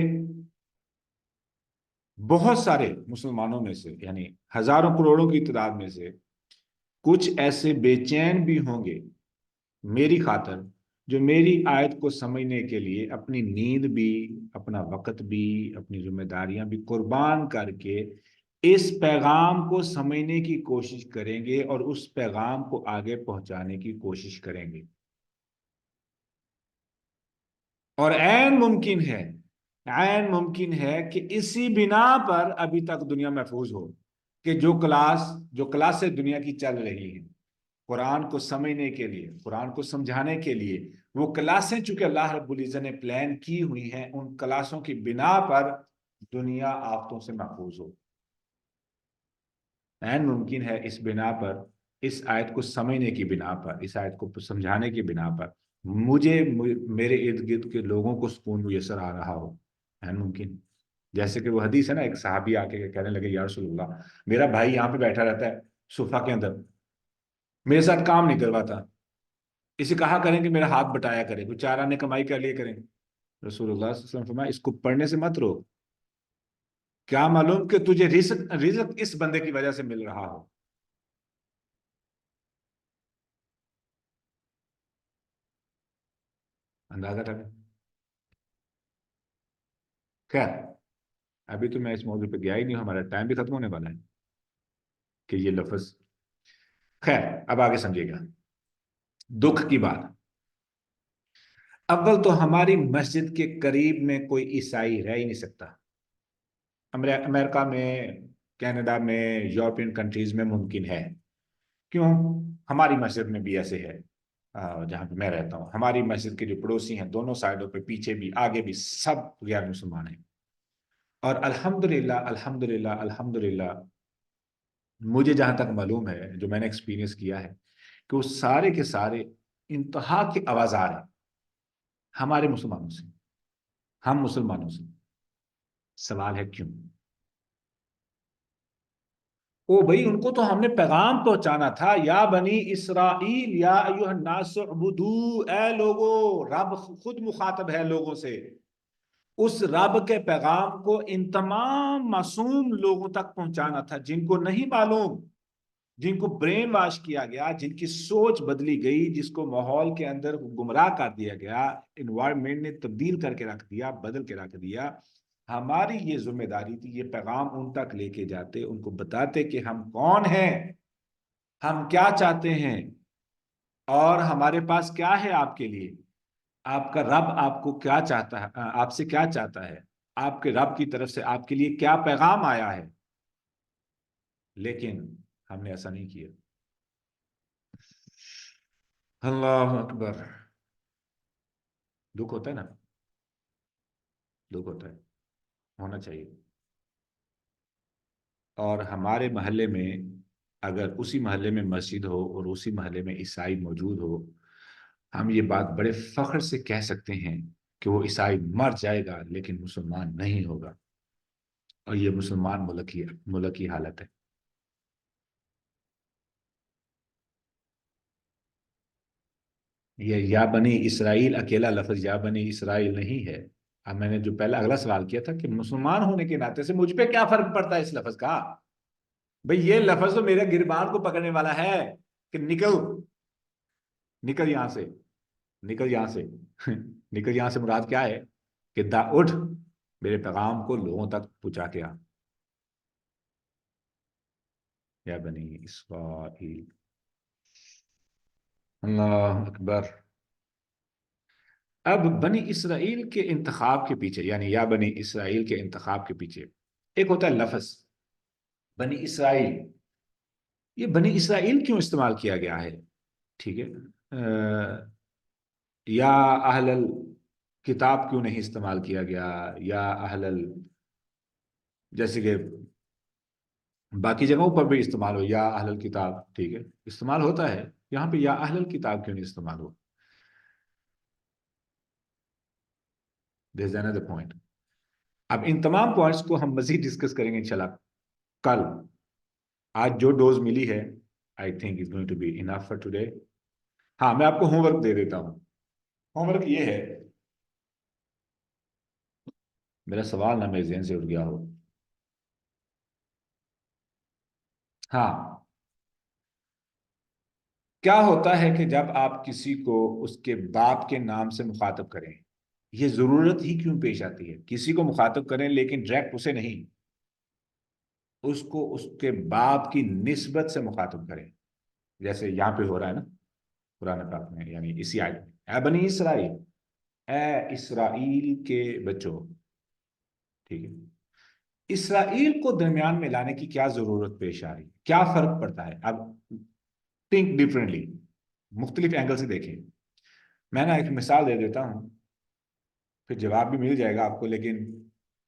بہت سارے مسلمانوں میں سے، یعنی ہزاروں کروڑوں کی تعداد میں سے کچھ ایسے بے چین بھی ہوں گے میری خاطر، جو میری آیت کو سمجھنے کے لیے اپنی نیند بھی، اپنا وقت بھی، اپنی ذمہ داریاں بھی قربان کر کے اس پیغام کو سمجھنے کی کوشش کریں گے اور اس پیغام کو آگے پہنچانے کی کوشش کریں گے۔ اور عین ممکن ہے کہ اسی بنا پر ابھی تک دنیا محفوظ ہو، کہ جو کلاسیں دنیا کی چل رہی ہیں قرآن کو سمجھنے کے لیے، قرآن کو سمجھانے کے لیے، وہ کلاسیں چونکہ اللہ رب العزت نے پلان کی ہوئی ہیں، ان کلاسوں کی بنا پر دنیا آفتوں سے محفوظ ہو۔ عین ممکن ہے اس بنا پر، اس آیت کو سمجھنے کی بنا پر، اس آیت کو سمجھانے کی بنا پر میرے ارد گرد کے لوگوں کو سکون میسر آ رہا ہو، عین ممکن۔ جیسے کہ وہ حدیث ہے نا، ایک صحابی آ کے کہنے لگے، یا رسول اللہ، میرا بھائی یہاں پہ بیٹھا رہتا ہے صفحہ کے اندر، میرے ساتھ کام نہیں کرواتا، اسے کہا کریں کہ میرا ہاتھ بٹایا کرے، کچھ 4 آنے کمائی کر لیا کریں۔ رسول اللہ صلی اللہ علیہ وسلم فرمایا، اس کو پڑھنے سے مت رو، کیا معلوم کہ تجھے رزق اس بندے کی وجہ سے مل رہا ہو۔ اندازہ کریں۔ خیر، ابھی تو میں اس موضوع پہ گیا ہی نہیں ہوں، ہمارا ٹائم بھی ختم ہونے والا ہے کہ یہ لفظ۔ خیر، اب آگے سمجھیے گا دکھ کی بات۔ اول تو ہماری مسجد کے قریب میں کوئی عیسائی رہ ہی نہیں سکتا. امریکہ میں، کینیڈا میں، یورپین کنٹریز میں ممکن ہے. کیوں؟ ہماری مسجد میں بھی ایسے ہے. جہاں پہ میں رہتا ہوں، ہماری مسجد کے جو پڑوسی ہیں دونوں سائڈوں پہ، پیچھے بھی آگے بھی، سب غیر مسلمان ہیں. اور الحمدللہ الحمدللہ الحمدللہ مجھے جہاں تک معلوم ہے، جو میں نے ایکسپیرینس کیا ہے، کہ وہ سارے کے سارے انتہا کے آوازار ہیں ہمارے مسلمانوں سے، ہم مسلمانوں سے. سوال ہے کیوں؟ او بھائی، ان کو تو ہم نے پیغام پہنچانا تھا. یا بنی اسرائیل یا ایھا الناس اعبدو، اے لوگو، رب خود مخاطب ہے لوگوں سے. اس رب کے پیغام کو ان تمام معصوم لوگوں تک پہنچانا تھا، جن کو نہیں معلوم، جن کو برین واش کیا گیا، جن کی سوچ بدلی گئی، جس کو ماحول کے اندر گمراہ کر دیا گیا، انوائرمنٹ نے تبدیل کر کے رکھ دیا، بدل کے رکھ دیا. ہماری یہ ذمہ داری تھی، یہ پیغام ان تک لے کے جاتے، ان کو بتاتے کہ ہم کون ہیں، ہم کیا چاہتے ہیں، اور ہمارے پاس کیا ہے آپ کے لیے. آپ کا رب آپ کو کیا چاہتا ہے، آپ سے کیا چاہتا ہے، آپ کے رب کی طرف سے آپ کے لیے کیا پیغام آیا ہے. لیکن ہم نے ایسا نہیں کیا. اللہ اکبر. دکھ ہوتا ہے نا، دکھ ہوتا ہے، ہونا چاہیے. اور ہمارے محلے میں اگر اسی محلے میں مسجد ہو اور اسی محلے میں عیسائی موجود ہو، ہم یہ بات بڑے فخر سے کہہ سکتے ہیں کہ وہ عیسائی مر جائے گا لیکن مسلمان نہیں ہوگا. اور یہ مسلمان ملک کی حالت ہے. یہ یا بنی اسرائیل اکیلا لفظ یا بنی اسرائیل نہیں ہے. اب میں نے جو پہلا اگلا سوال کیا تھا کہ مسلمان ہونے کے ناطے سے مجھ پہ کیا فرق پڑتا ہے اس لفظ کا. بھئی یہ لفظ تو میرے گربان کو پکڑنے والا ہے کہ نکل نکل یہاں سے، نکل یہاں سے. نکل یہاں سے مراد کیا ہے کہ اٹھ، میرے پیغام کو لوگوں تک پہنچا کے آ. یا بنی اسرائیل. اللہ اکبر. اب بنی اسرائیل کے انتخاب کے پیچھے، یعنی یا بنی اسرائیل کے انتخاب کے پیچھے ایک ہوتا ہے لفظ بنی اسرائیل. یہ بنی اسرائیل کیوں استعمال کیا گیا ہے؟ ٹھیک ہے، یا اہل کتاب کیوں نہیں استعمال کیا گیا، یا جیسے کہ باقی جگہوں پر بھی استعمال ہو یا اہل کتاب، ٹھیک ہے، استعمال ہوتا ہے. یہاں پہ یا اہل کتاب کیوں نہیں استعمال ہو؟ There's another point. اب ان تمام پوائنٹس کو ہم مزید ڈسکس کریں گے انشاءاللہ کل. آج جو ڈوز ملی ہے I think it's going to be enough for today. ہاں، میں آپ کو ہوم ورک دے دیتا ہوں. ہوم ورک یہ ہے، میرا سوال نہ میرے ذہن سے اٹھ گیا ہو. ہاں، کیا ہوتا ہے کہ جب آپ کسی کو اس کے باپ کے نام سے مخاطب کریں، یہ ضرورت ہی کیوں پیش آتی ہے؟ کسی کو مخاطب کریں لیکن ڈائریکٹ اسے نہیں، اس کو اس کے باپ کی نسبت سے مخاطب کریں. جیسے یہاں پہ ہو رہا ہے نا قرآن پاک میں، یعنی اسی آیت میں، اے بنی اسرائیل، اے اسرائیل کے بچوں. ٹھیک ہے، اسرائیل کو درمیان میں لانے کی کیا ضرورت پیش آ رہی ہے؟ کیا فرق پڑتا ہے؟ اب تھنک ڈفرینٹلی، مختلف اینگل سے دیکھیں. میں نا ایک مثال دے دیتا ہوں، پھر جواب بھی مل جائے گا آپ کو، لیکن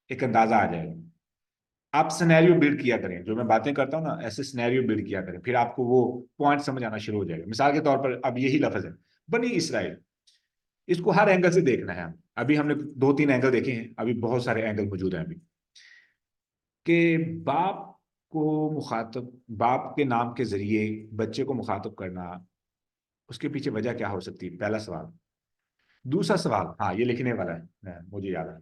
ایک اندازہ آ جائے گا. آپ سینیریو بلڈ کیا کریں، جو میں باتیں کرتا ہوں نا ایسے سینیریو بلڈ کیا کریں، پھر آپ کو وہ پوائنٹ سمجھ آنا شروع ہو جائے گا. مثال کے طور پر اب یہی لفظ ہے بنی اسرائیل، اس کو ہر اینگل سے دیکھنا ہے. ابھی ہم نے 2-3 اینگل دیکھے ہیں، ابھی بہت سارے اینگل موجود ہیں ابھی. کہ باپ کو مخاطب، باپ کے نام کے ذریعے بچے کو مخاطب کرنا، اس کے پیچھے وجہ کیا ہو سکتی ہے؟ پہلا سوال. دوسرا سوال، ہاں یہ لکھنے والا ہے، مجھے یاد ہے.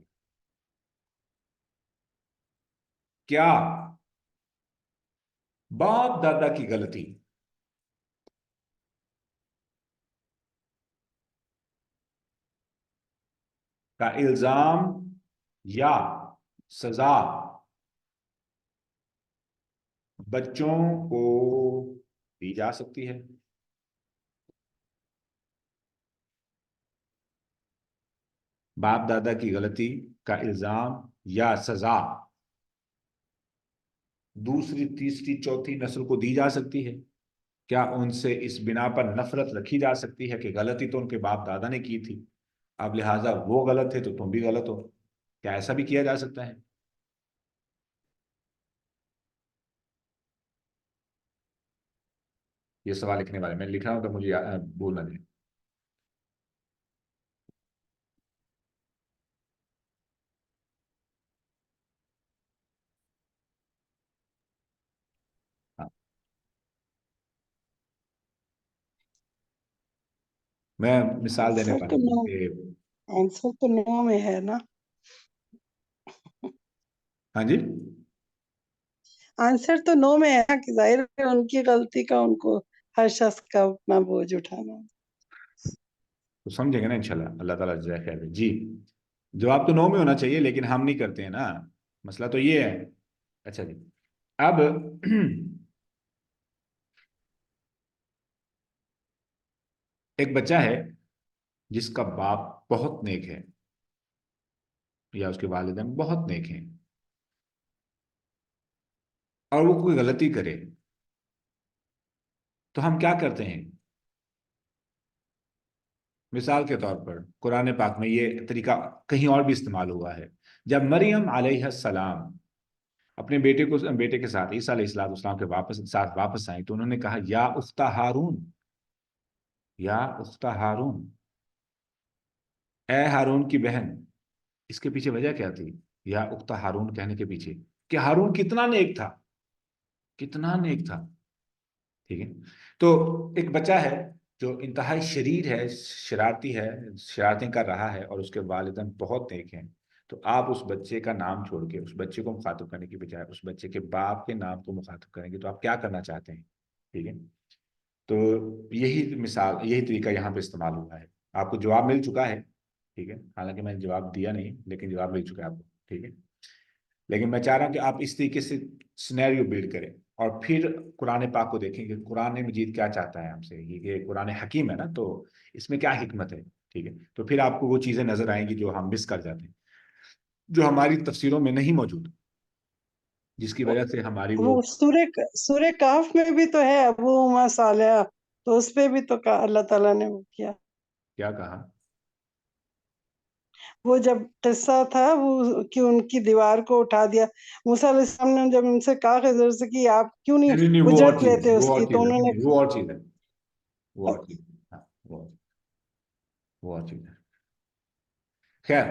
کیا باپ دادا کی غلطی کا الزام یا سزا بچوں کو دی جا سکتی ہے؟ باپ دادا کی غلطی کا الزام یا سزا دوسری تیسری چوتھی نسل کو دی جا سکتی ہے؟ کیا ان سے اس بنا پر نفرت رکھی جا سکتی ہے کہ غلطی تو ان کے باپ دادا نے کی تھی، اب لہٰذا وہ غلط ہے تو تم بھی غلط ہو؟ کیا ایسا بھی کیا جا سکتا ہے؟ یہ سوال لکھنے والے میں لکھ رہا ہوں تو مجھے بھول نہ دیں۔ ہاں، میں مثال دینے آنسر والا تو ہوں نو، کہ آنسر تو نو میں ہے نا، ہاں جی، آنسر تو نو میں ہے نا کہ ظاہر ہے ان کی غلطی کا ان کو ہر شخص کا اپنا بوجھ اٹھانا ہے۔ تو سمجھیں گے نا انشاءاللہ، اللہ تعالیٰ جزائے خیر دے۔ جی، جواب تو 9 میں ہونا چاہیے لیکن ہم نہیں کرتے ہیں نا، مسئلہ تو یہ ہے۔ اچھا جی، اب ایک بچہ ہے جس کا باپ بہت نیک ہے یا اس کے والدین بہت نیک ہیں، اور وہ کوئی غلطی کرے تو ہم کیا کرتے ہیں؟ مثال کے طور پر قرآن پاک میں یہ طریقہ کہیں اور بھی استعمال ہوا ہے۔ جب مریم علیہ السلام اپنے بیٹے کے ساتھ عیسیٰ علیہ السلام کے ساتھ واپس آئیں تو انہوں نے کہا یا اخت ہارون، یا اخت ہارون، اے ہارون کی بہن۔ اس کے پیچھے وجہ کیا تھی یا اخت ہارون کہنے کے پیچھے؟ کہ ہارون کتنا نیک تھا، کتنا نیک تھا، ٹھیک ہے؟ تو ایک بچہ ہے جو انتہائی شریر ہے، شرارتی ہے، شرارتیں کر رہا ہے، اور اس کے والدین بہت نیک ہیں، تو آپ اس بچے کا نام چھوڑ کے اس بچے کو مخاطب کرنے کی بجائے اس بچے کے باپ کے نام کو مخاطب کریں گے تو آپ کیا کرنا چاہتے ہیں؟ ٹھیک ہے، تو یہی مثال، یہی طریقہ یہاں پہ استعمال ہوا ہے۔ آپ کو جواب مل چکا ہے، ٹھیک ہے، حالانکہ میں نے جواب دیا نہیں لیکن جواب مل چکا ہے آپ کو، ٹھیک ہے، لیکن میں چاہ رہا ہوں کہ آپ اس طریقے سے سینیریو بلڈ کریں اور پھر قرآن پاک کو دیکھیں کہ قرآن مجید کیا چاہتا ہے ہم سے۔ یہ قرآن حکیم ہے نا، تو اس میں کیا حکمت ہے، ٹھیک ہے، تو پھر آپ کو وہ چیزیں نظر آئیں گی جو ہم مس کر جاتے ہیں، جو ہماری تفسیروں میں نہیں موجود، جس کی وجہ سے ہماری وہ وہ سورہ کہف میں بھی تو ہے ابو اما صالحہ، تو اس پہ بھی تو اللہ تعالیٰ نے وہ کیا، کیا کہا؟ وہ جب قصہ تھا وہ کہ ان کی دیوار کو اٹھا دیا، موسیٰ علیہ السلام نے جب ان سے کہا خضر سے کہ آپ کیوں نہیں نہیں نہیں، وہ اور اجرت چیز لیتے ہے، اس وہ اور کی، چیز تو ہے، انہوں نہیں نے نہیں، وہ اور چیز ہے، وہ اور چیز ہے، ہاں، وہ اور چیز ہے۔ خیر،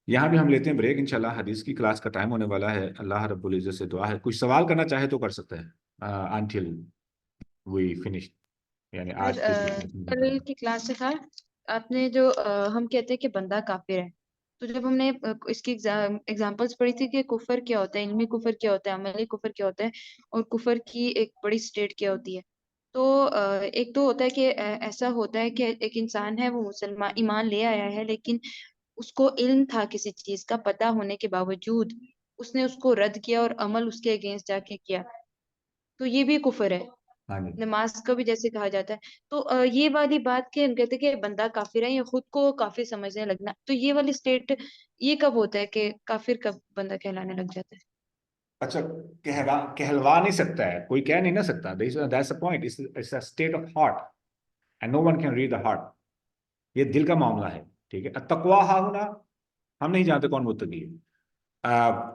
یہاں بھی ہم لیتے ہیں بریک، انشاءاللہ حدیث کی کلاس کا ٹائم ہونے والا ہے۔ اللہ رب العزت سے دعا ہے کچھ سوال کرنا چاہے تو کر سکتا ہے until we finish، یعنی آج کے کل کی کلاس سے تھا، آپ نے جو ہم کہتے ہیں کہ بندہ کافر ہے، تو جب ہم نے اس کی ایگزامپلس پڑھی تھی کہ کفر کیا ہوتا ہے، علمی کفر کیا ہوتا ہے، عملی کفر کیا ہوتا ہے، اور کفر کی ایک بڑی سٹیٹ کیا ہوتی ہے، تو ایک تو ہوتا ہے کہ ایسا ہوتا ہے کہ ایک انسان ہے وہ مسلمان ایمان لے آیا ہے لیکن اس کو علم تھا کسی چیز کا، پتہ ہونے کے باوجود اس نے اس کو رد کیا اور عمل اس کے اگینسٹ جا کے کیا، تو یہ بھی کفر ہے۔ ہاں جی، نماز کو بھی جیسے کہا جاتا ہے، تو یہ والی بات کہ ہم کہتے ہیں کہ بندہ کافر ہے یا خود کو کافر سمجھنے لگنا، تو یہ والی سٹیٹ یہ کب ہوتا ہے کہ کافر کب بندہ کہلانے لگ جاتا ہے؟ اچھا، کہلوا نہیں سکتا ہے کوئی، کہہ نہیں نہ سکتا، that's the point، it's a state of heart and no one can read the heart، یہ دل کا معاملہ ہے، ٹھیک ہے۔ التقویٰ ہا ہونا، ہم نہیں جانتے کون متقی ہے۔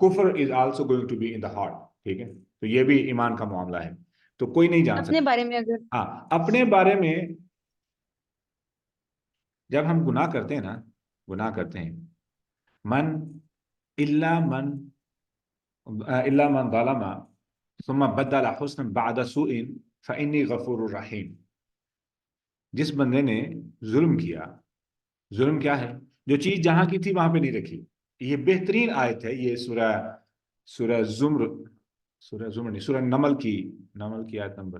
کفر is also going to be in the heart, ٹھیک ہے، تو یہ بھی ایمان کا معاملہ ہے، تو کوئی نہیں جان اپنے سکتا۔ بارے میں اگر ہاں، اپنے بارے میں جب ہم گناہ کرتے ہیں نا، گناہ کرتے ہیں، من الا من ظلم ثم بدل حسنا بعد سوء فانی غفور رحیم، جس بندے نے ظلم کیا، ظلم کیا ہے؟ جو چیز جہاں کی تھی وہاں پہ نہیں رکھی۔ یہ بہترین آیت ہے، یہ سورہ زمر، نہیں، سورہ نمل کی آیت نمبر،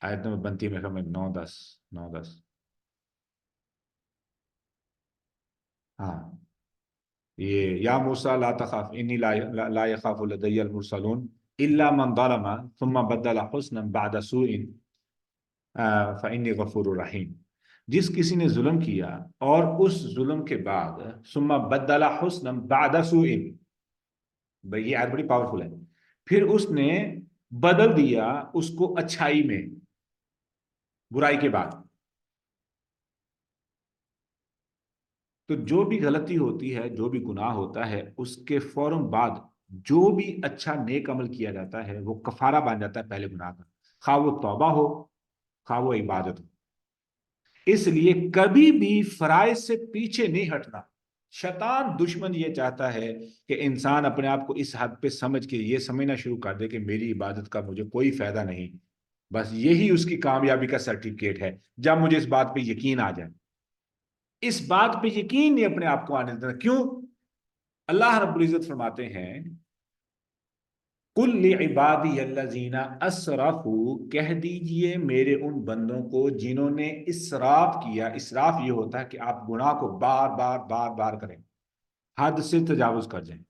آیت نمبر بنتی ہے میرے خیال میں 9-10، ہاں، یہ یا موسیٰ لا تخاف انی لا یخاف لدی المرسلون الا من ظلم ثم بدل حسنا بعد سوء فانی غفور رحیم۔ جس کسی نے ظلم کیا اور اس ظلم کے بعد ثم بدل حسنا بعد سوء، بھئی یہ آیت بڑی پاورفل ہے، پھر اس نے بدل دیا اس کو اچھائی میں برائی کے بعد. تو جو بھی غلطی ہوتی ہے، جو بھی گناہ ہوتا ہے، اس کے فوراً بعد جو بھی اچھا نیک عمل کیا جاتا ہے وہ کفارہ بن جاتا ہے پہلے گناہ کا، خواہ وہ توبہ ہو خواہ وہ عبادت ہو. اس لیے کبھی بھی فرائض سے پیچھے نہیں ہٹنا. شیطان دشمن یہ چاہتا ہے کہ انسان اپنے آپ کو اس حد پہ سمجھ کے یہ سمجھنا شروع کر دے کہ میری عبادت کا مجھے کوئی فائدہ نہیں، بس یہی اس کی کامیابی کا سرٹیفکیٹ ہے. جب مجھے اس بات پہ یقین آ جائے، اس بات پہ یقین نہیں اپنے آپ کو آنے دینا. کیوں؟ اللہ رب العزت فرماتے ہیں قُلْ لِعِبَادِيَ الَّذِينَ أَسْرَفُوا، کہہ دیجئے میرے ان بندوں کو جنہوں نے اسراف کیا. اسراف یہ ہوتا ہے کہ آپ گناہ کو بار بار بار بار کریں، حد سے تجاوز کر جائیں.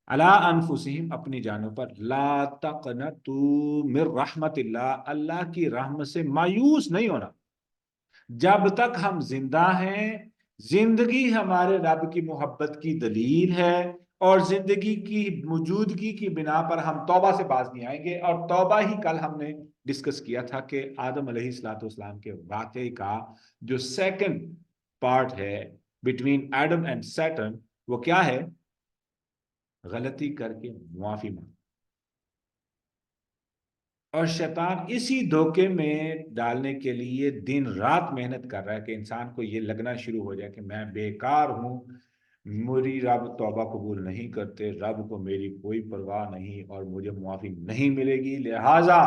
عَلَىٰ أَنفُسِهِمْ، اپنی جانوں پر. لَا تَقْنَطُوا مِن رَحْمَتِ اللَّهِ، اللہ کی رحمت سے مایوس نہیں ہونا. جب تک ہم زندہ ہیں، زندگی ہمارے رب کی محبت کی دلیل ہے، اور زندگی کی موجودگی کی بنا پر ہم توبہ سے باز نہیں آئیں گے. اور توبہ ہی کل ہم نے ڈسکس کیا تھا کہ آدم علیہ السلام کے واقعے کا جو سیکنڈ پارٹ ہے بٹوین ایڈم اینڈ سیٹن، وہ کیا ہے؟ غلطی کر کے معافی مانگ. اور شیطان اسی دھوکے میں ڈالنے کے لیے دن رات محنت کر رہا ہے کہ انسان کو یہ لگنا شروع ہو جائے کہ میں بیکار ہوں، میری رب توبہ قبول نہیں کرتے، رب کو میری کوئی پرواہ نہیں اور مجھے معافی نہیں ملے گی، لہذا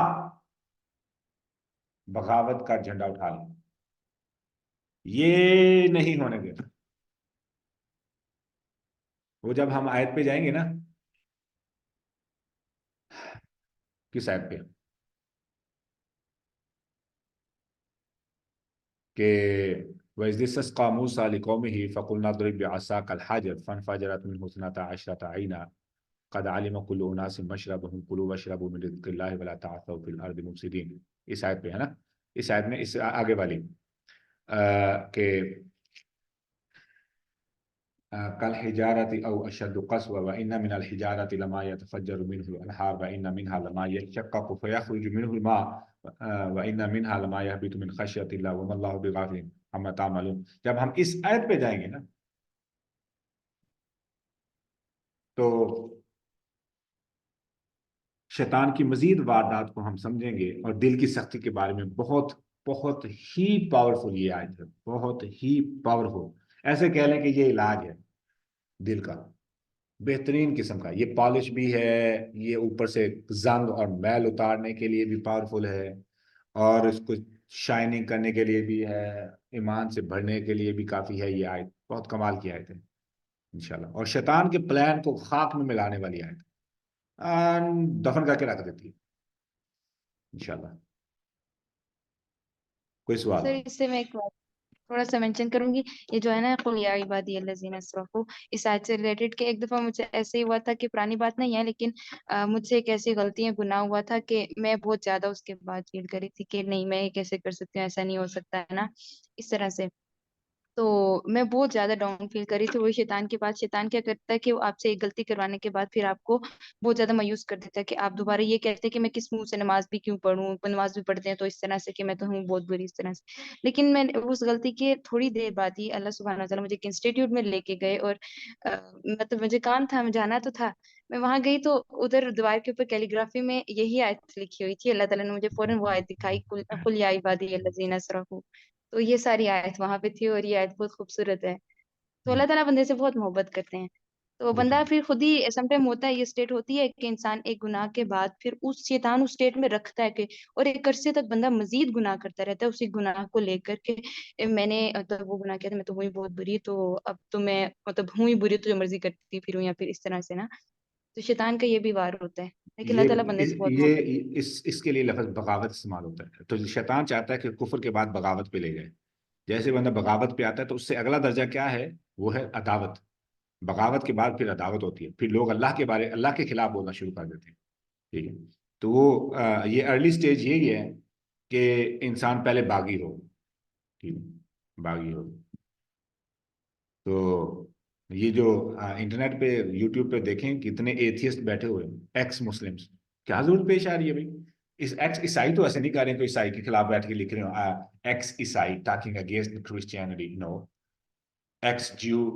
بغاوت کا جھنڈا اٹھا لیں. یہ نہیں ہونے دینا. وہ جب ہم آیت پہ جائیں گے نا، کس آیت پہ؟ کہ وَإِذِ اسْتَسْقَىٰ مُوسَىٰ لِقَوْمِهِ فَقُلْنَا اضْرِب بِّعَصَاكَ الْحَجَرَ فَانْفَجَرَتْ مِنْهُ اثْنَتَا عَشْرَةَ عَيْنًا قَدْ عَلِمَ كُلُّ أُنَاسٍ مَّشْرَبَهُمْ كُلُوا وَاشْرَبُوا مِن رِّزْقِ اللَّهِ وَلَا تَعْثَوْا فِي الْأَرْضِ مُفْسِدِينَ. اس آیت پہ ہے نا، اس آیت میں اس آگے والی کہ كالحجارة أو أشد قسوة وإن من الحجارة لما يتفجر منه الأنهار وإن منها لما يشقق فيخرج منه الماء وإن منها لما يهبط من خشية الله وما الله بغافل عما تعملون. جب ہم اس آیت پہ جائیں گے نا تو شیطان کی مزید واردات کو ہم سمجھیں گے اور دل کی سختی کے بارے میں. بہت بہت ہی پاورفل یہ آیت ہے، بہت ہی پاورفل. ایسے کہہ لیں کہ یہ علاج ہے دل کا، بہترین قسم کا. یہ پالش بھی ہے، یہ اوپر سے زنگ اور میل اتارنے کے لیے بھی پاورفل ہے، اور اس کو شائننگ کرنے کے لیے بھی ہے، ایمان سے بھرنے کے لیے بھی کافی ہے. یہ آیت بہت کمال کی آیت ہے انشاءاللہ. اور شیطان کے پلان کو خاک میں ملانے والی آیت، دفن کر کے رکھ دیتی ہے انشاءاللہ. کوئی سوال؟ سر اس سے میں ایک بات تھوڑا سا مینشن کروں گی. یہ جو ہے نا قل یا عبادی الذین اسرفوا، اس آیت سے ریلیٹڈ کہ ایک دفعہ مجھے ایسے ہی ہوا تھا کہ پرانی بات نہیں ہے لیکن مجھ سے ایک ایسی غلطیاں گناہ ہوا تھا کہ میں بہت زیادہ اس کے بعد فیل کری تھی کہ نہیں میں یہ کیسے کر سکتی ہوں، ایسا نہیں ہو سکتا ہے نا، اس طرح سے. تو میں بہت زیادہ ڈاؤن فیل کری تھی. وہی شیطان کے پاس، شیطان کیا کرتا ہے کہ وہ آپ سے ایک غلطی کروانے کے بعد پھر آپ کو بہت زیادہ مایوس کر دیتا ہے کہ آپ دوبارہ یہ کہتے ہیں کہ میں کس منہ سے نماز بھی کیوں پڑھوں، نماز بھی پڑھتے ہیں تو اس طرح سے کہ میں تو ہوں بہت بری اس طرح سے. لیکن میں اس غلطی کے تھوڑی دیر بعد ہی اللہ سبحانہ وتعالی مجھے ایک انسٹیٹیوٹ میں لے کے گئے، اور مطلب مجھے کام تھا، میں جانا تو تھا. میں وہاں گئی تو ادھر دیوار کے اوپر کیلیگرافی میں یہی آیت لکھی ہوئی تھی. اللہ تعالیٰ نے مجھے فوراً وہ آیت دکھائی، قل یا عبادی الذین اسرفوا. تو یہ ساری آیت وہاں پہ تھی، اور یہ آیت بہت خوبصورت ہے. تو اللہ تعالیٰ بندے سے بہت محبت کرتے ہیں. تو بندہ پھر خود ہی سم ٹائم ہوتا ہے، یہ اسٹیٹ ہوتی ہے کہ انسان ایک گناہ کے بعد پھر اس شیطان اس اسٹیٹ میں رکھتا ہے کہ، اور ایک عرصے تک بندہ مزید گناہ کرتا رہتا ہے اسی گناہ کو لے کر کے میں نے مطلب وہ گناہ کیا تھا، میں تو ہوئی بہت بری، تو اب تو میں مطلب ہوں ہی بری، تو جو مرضی کرتی پھروں، یا پھر اس طرح سے نا. تو شیطان کا یہ بھی وار ہوتا ہے، لیکن اللہ تعالیٰ بندے سے بہت محبت. اس کے لیے لفظ بغاوت استعمال ہوتا ہے. تو شیطان چاہتا ہے کہ کفر کے بعد بغاوت پہ لے جائے. جیسے بندہ بغاوت پہ آتا ہے تو اس سے اگلا درجہ کیا ہے؟ وہ ہے عداوت. بغاوت کے بعد پھر عداوت ہوتی ہے، پھر لوگ اللہ کے خلاف بولنا شروع کر دیتے ہیں. ٹھیک ہے، تو وہ یہ ارلی سٹیج یہی ہے کہ انسان پہلے باغی ہو، ٹھیک ہے، باغی ہو. تو یہ جو انٹرنیٹ پہ یوٹیوب پہ دیکھیں کتنے ایتھیسٹ بیٹھے ہوئے ہیں ایکس مسلمس، کیا ضرورت پیش آ رہی ہے بھائی؟ اس ایکس عیسائی تو ایسے نہیں کر رہے ہیں، کوئی عیسائی کے خلاف بیٹھ کے لکھ رہے ہو ایکس عیسائی talking against Christianity, no. Ex Jew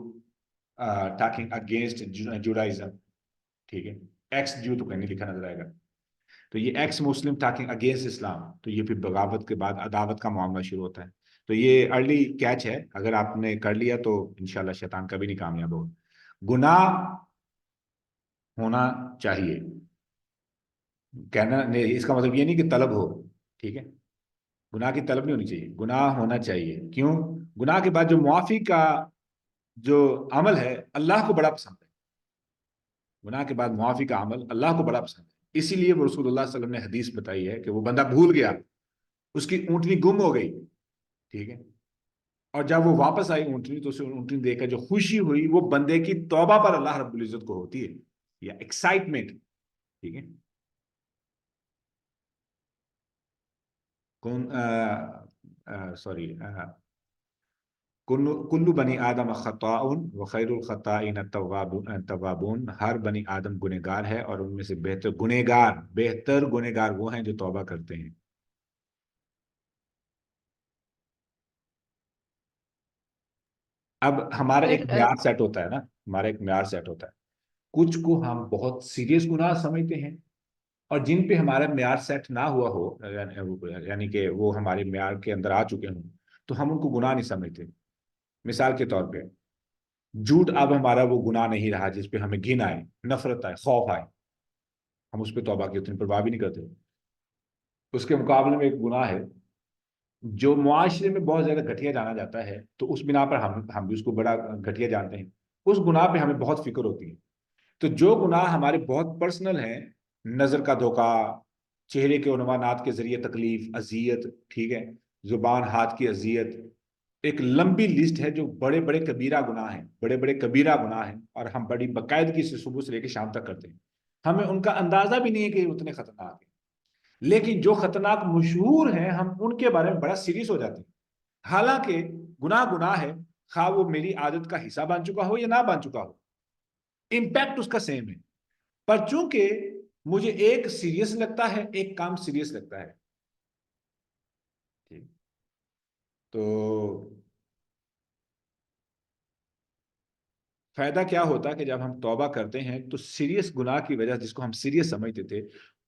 talking against Judaism, ٹھیک ہے، ایکس جیو تو کہیں نہیں لکھا نظر آئے گا. تو یہ ایکس مسلم ٹاکنگ اگینسٹ اسلام، تو یہ پھر بغاوت کے بعد عداوت کا معاملہ شروع ہوتا ہے. تو یہ ارلی کیچ ہے، اگر آپ نے کر لیا تو انشاءاللہ شیطان کبھی نہیں کامیاب ہوگا. گناہ ہونا چاہیے، کہنا نہیں، اس کا مطلب یہ نہیں کہ طلب ہو، ٹھیک ہے، گناہ کی طلب نہیں ہونی چاہیے، گناہ ہونا چاہیے. کیوں؟ گناہ کے بعد جو معافی کا جو عمل ہے اللہ کو بڑا پسند ہے. گناہ کے بعد معافی کا عمل اللہ کو بڑا پسند ہے. اسی لیے وہ رسول اللہ صلی اللہ علیہ وسلم نے حدیث بتائی ہے کہ وہ بندہ بھول گیا، اس کی اونٹنی گم ہو گئی، ٹھیک ہے، اور جب وہ واپس آئی اونٹنی تو اسے اونٹنی دیکھ کر جو خوشی ہوئی وہ بندے کی توبہ پر اللہ رب العزت کو ہوتی ہے، یا ایکسائٹمنٹ، ٹھیک ہے. کل بنی آدم خطاء وخیر الخطائین التوابون، ہر بنی آدم گنہگار ہے اور ان میں سے بہتر گنہگار وہ ہیں جو توبہ کرتے ہیں. اب ہمارا ایک سر معیار سیٹ ہوتا ہے نا، ہمارا ایک معیار سیٹ ہوتا ہے. کچھ کو ہم بہت سیریس گناہ سمجھتے ہیں، اور جن پہ ہمارا معیار سیٹ نہ ہوا ہو، یعنی کہ وہ ہمارے معیار کے اندر آ چکے ہوں، تو ہم ان کو گناہ نہیں سمجھتے. مثال کے طور پہ جھوٹ اب ہمارا وہ گناہ نہیں رہا جس پہ ہمیں گھن آئے، نفرت آئے، خوف آئے، ہم اس پہ توبہ کی اتنی پرواہ بھی نہیں کرتے. اس کے مقابلے میں ایک گناہ ہے جو معاشرے میں بہت زیادہ گھٹیا جانا جاتا ہے، تو اس بنا پر ہم بھی اس کو بڑا گھٹیا جانتے ہیں، اس گناہ پہ ہمیں بہت فکر ہوتی ہے. تو جو گناہ ہمارے بہت پرسنل ہیں، نظر کا دھوکہ، چہرے کے عنوانات کے ذریعے تکلیف، اذیت، ٹھیک ہے، زبان ہاتھ کی اذیت، ایک لمبی لسٹ ہے جو بڑے بڑے کبیرہ گناہ ہیں، بڑے بڑے کبیرہ گناہ ہیں، اور ہم بڑی باقاعدگی سے صبح سے لے کے شام تک کرتے ہیں. ہمیں ان کا اندازہ بھی نہیں ہے کہ اتنے خطرناک ہیں، لیکن جو خطرناک مشہور ہیں ہم ان کے بارے میں بڑا سیریس ہو جاتے ہیں. حالانکہ گناہ ہے، خواہ وہ میری عادت کا حصہ بن چکا ہو یا نہ بن چکا ہو، امپیکٹ اس کا سیم ہے. پر چونکہ مجھے ایک سیریس لگتا ہے، ایک کام سیریس لگتا ہے، تو فائدہ کیا ہوتا ہے کہ جب ہم توبہ کرتے ہیں تو سیریس گناہ کی وجہ، جس کو ہم سیریس سمجھتے تھے،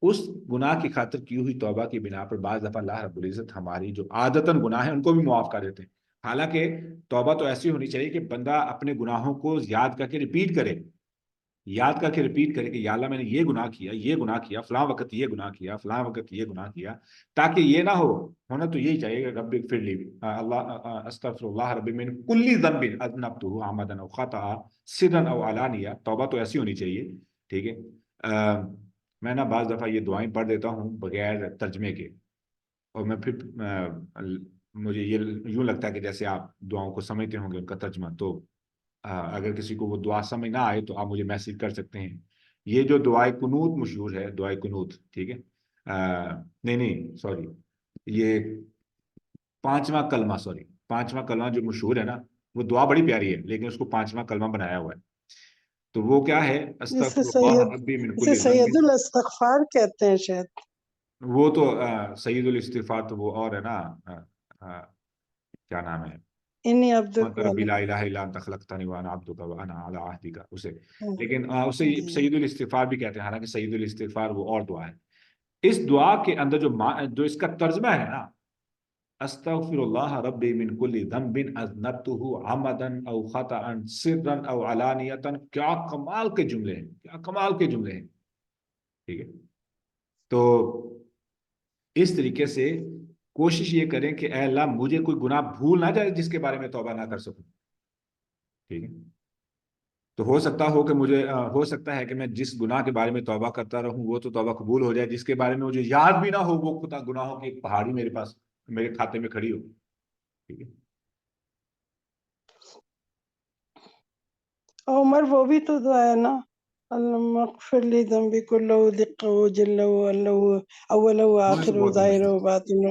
اس گناہ کی خاطر کی ہوئی توبہ کی بنا پر بعض دفعہ اللہ رب العزت ہماری جو عادتاً گناہ ہیں ان کو بھی معاف کر دیتے ہیں. حالانکہ توبہ تو ایسی ہونی چاہیے کہ بندہ اپنے گناہوں کو یاد کر کے ریپیٹ کرے کہ یا اللہ میں نے یہ گناہ کیا، فلاں وقت یہ گناہ کیا، فلاں وقت یہ گناہ کیا، تاکہ یہ نہ ہونا تو یہی چاہیے کہ رب اغفر لی، اللہ استغفر اللہ ربی من کل ذنب اذنبتہ عمدا او خطأ سرا او علانیہ. توبہ تو ایسی ہونی چاہیے، ٹھیک ہے. میں نا بعض دفعہ یہ دعائیں پڑھ دیتا ہوں بغیر ترجمے کے، اور میں پھر مجھے یہ یوں لگتا ہے کہ جیسے آپ دعاؤں کو سمجھتے ہوں گے ان کا ترجمہ. تو اگر کسی کو وہ دعا سمجھ نہ آئے تو آپ مجھے میسج کر سکتے ہیں. یہ جو دعائے قنوت مشہور ہے، دعائے قنوت، ٹھیک ہے، نہیں سوری، یہ پانچواں کلمہ جو مشہور ہے نا، وہ دعا بڑی پیاری ہے لیکن اس کو پانچواں کلمہ بنایا ہوا ہے. تو وہ کیا ہے؟ استغفر اللہ ربی من اسے کل ذنب. سید الاستغفار کہتے ہیں شاید. وہ تو سید الاستغفار تو وہ اور ہے نا، کیا نام ہے، انی عبدک ربی لا والا. الہ الا انت خلقتنی وانا عبدک وانا علی عہدک، اسے، ہاں، لیکن اسے جی. سید الاستغفار بھی کہتے ہیں. حالانکہ سید الاستغفار وہ اور دعا ہے. اس دعا کے اندر جو اس کا ترجمہ ہے نا، استغفر اللہ ربی من کل ذنب اذنبتہ عمدا او خطأ سرا او علانیۃ. کیا کمال کے جملے ہیں، ٹھیک ہے. تو اس طریقے سے کوشش یہ کریں کہ اے اللہ مجھے کوئی گناہ بھول نہ جائے جس کے بارے میں توبہ نہ کر سکوں، ٹھیک ہے. تو ہو سکتا ہے کہ میں جس گناہ کے بارے میں توبہ کرتا رہوں وہ تو توبہ قبول ہو جائے، جس کے بارے میں مجھے یاد بھی نہ ہو وہ خدا گناہوں کی ایک پہاڑی میرے کھاتے میں کھڑی ہو، ٹھیک ہے. عمر وہ بھی تو دعا ہے نا، اللهم اغفر لي ذنبي كله دقه وجله اولو وہ تو واخره بہت ظاهره مشہور، وباطنه.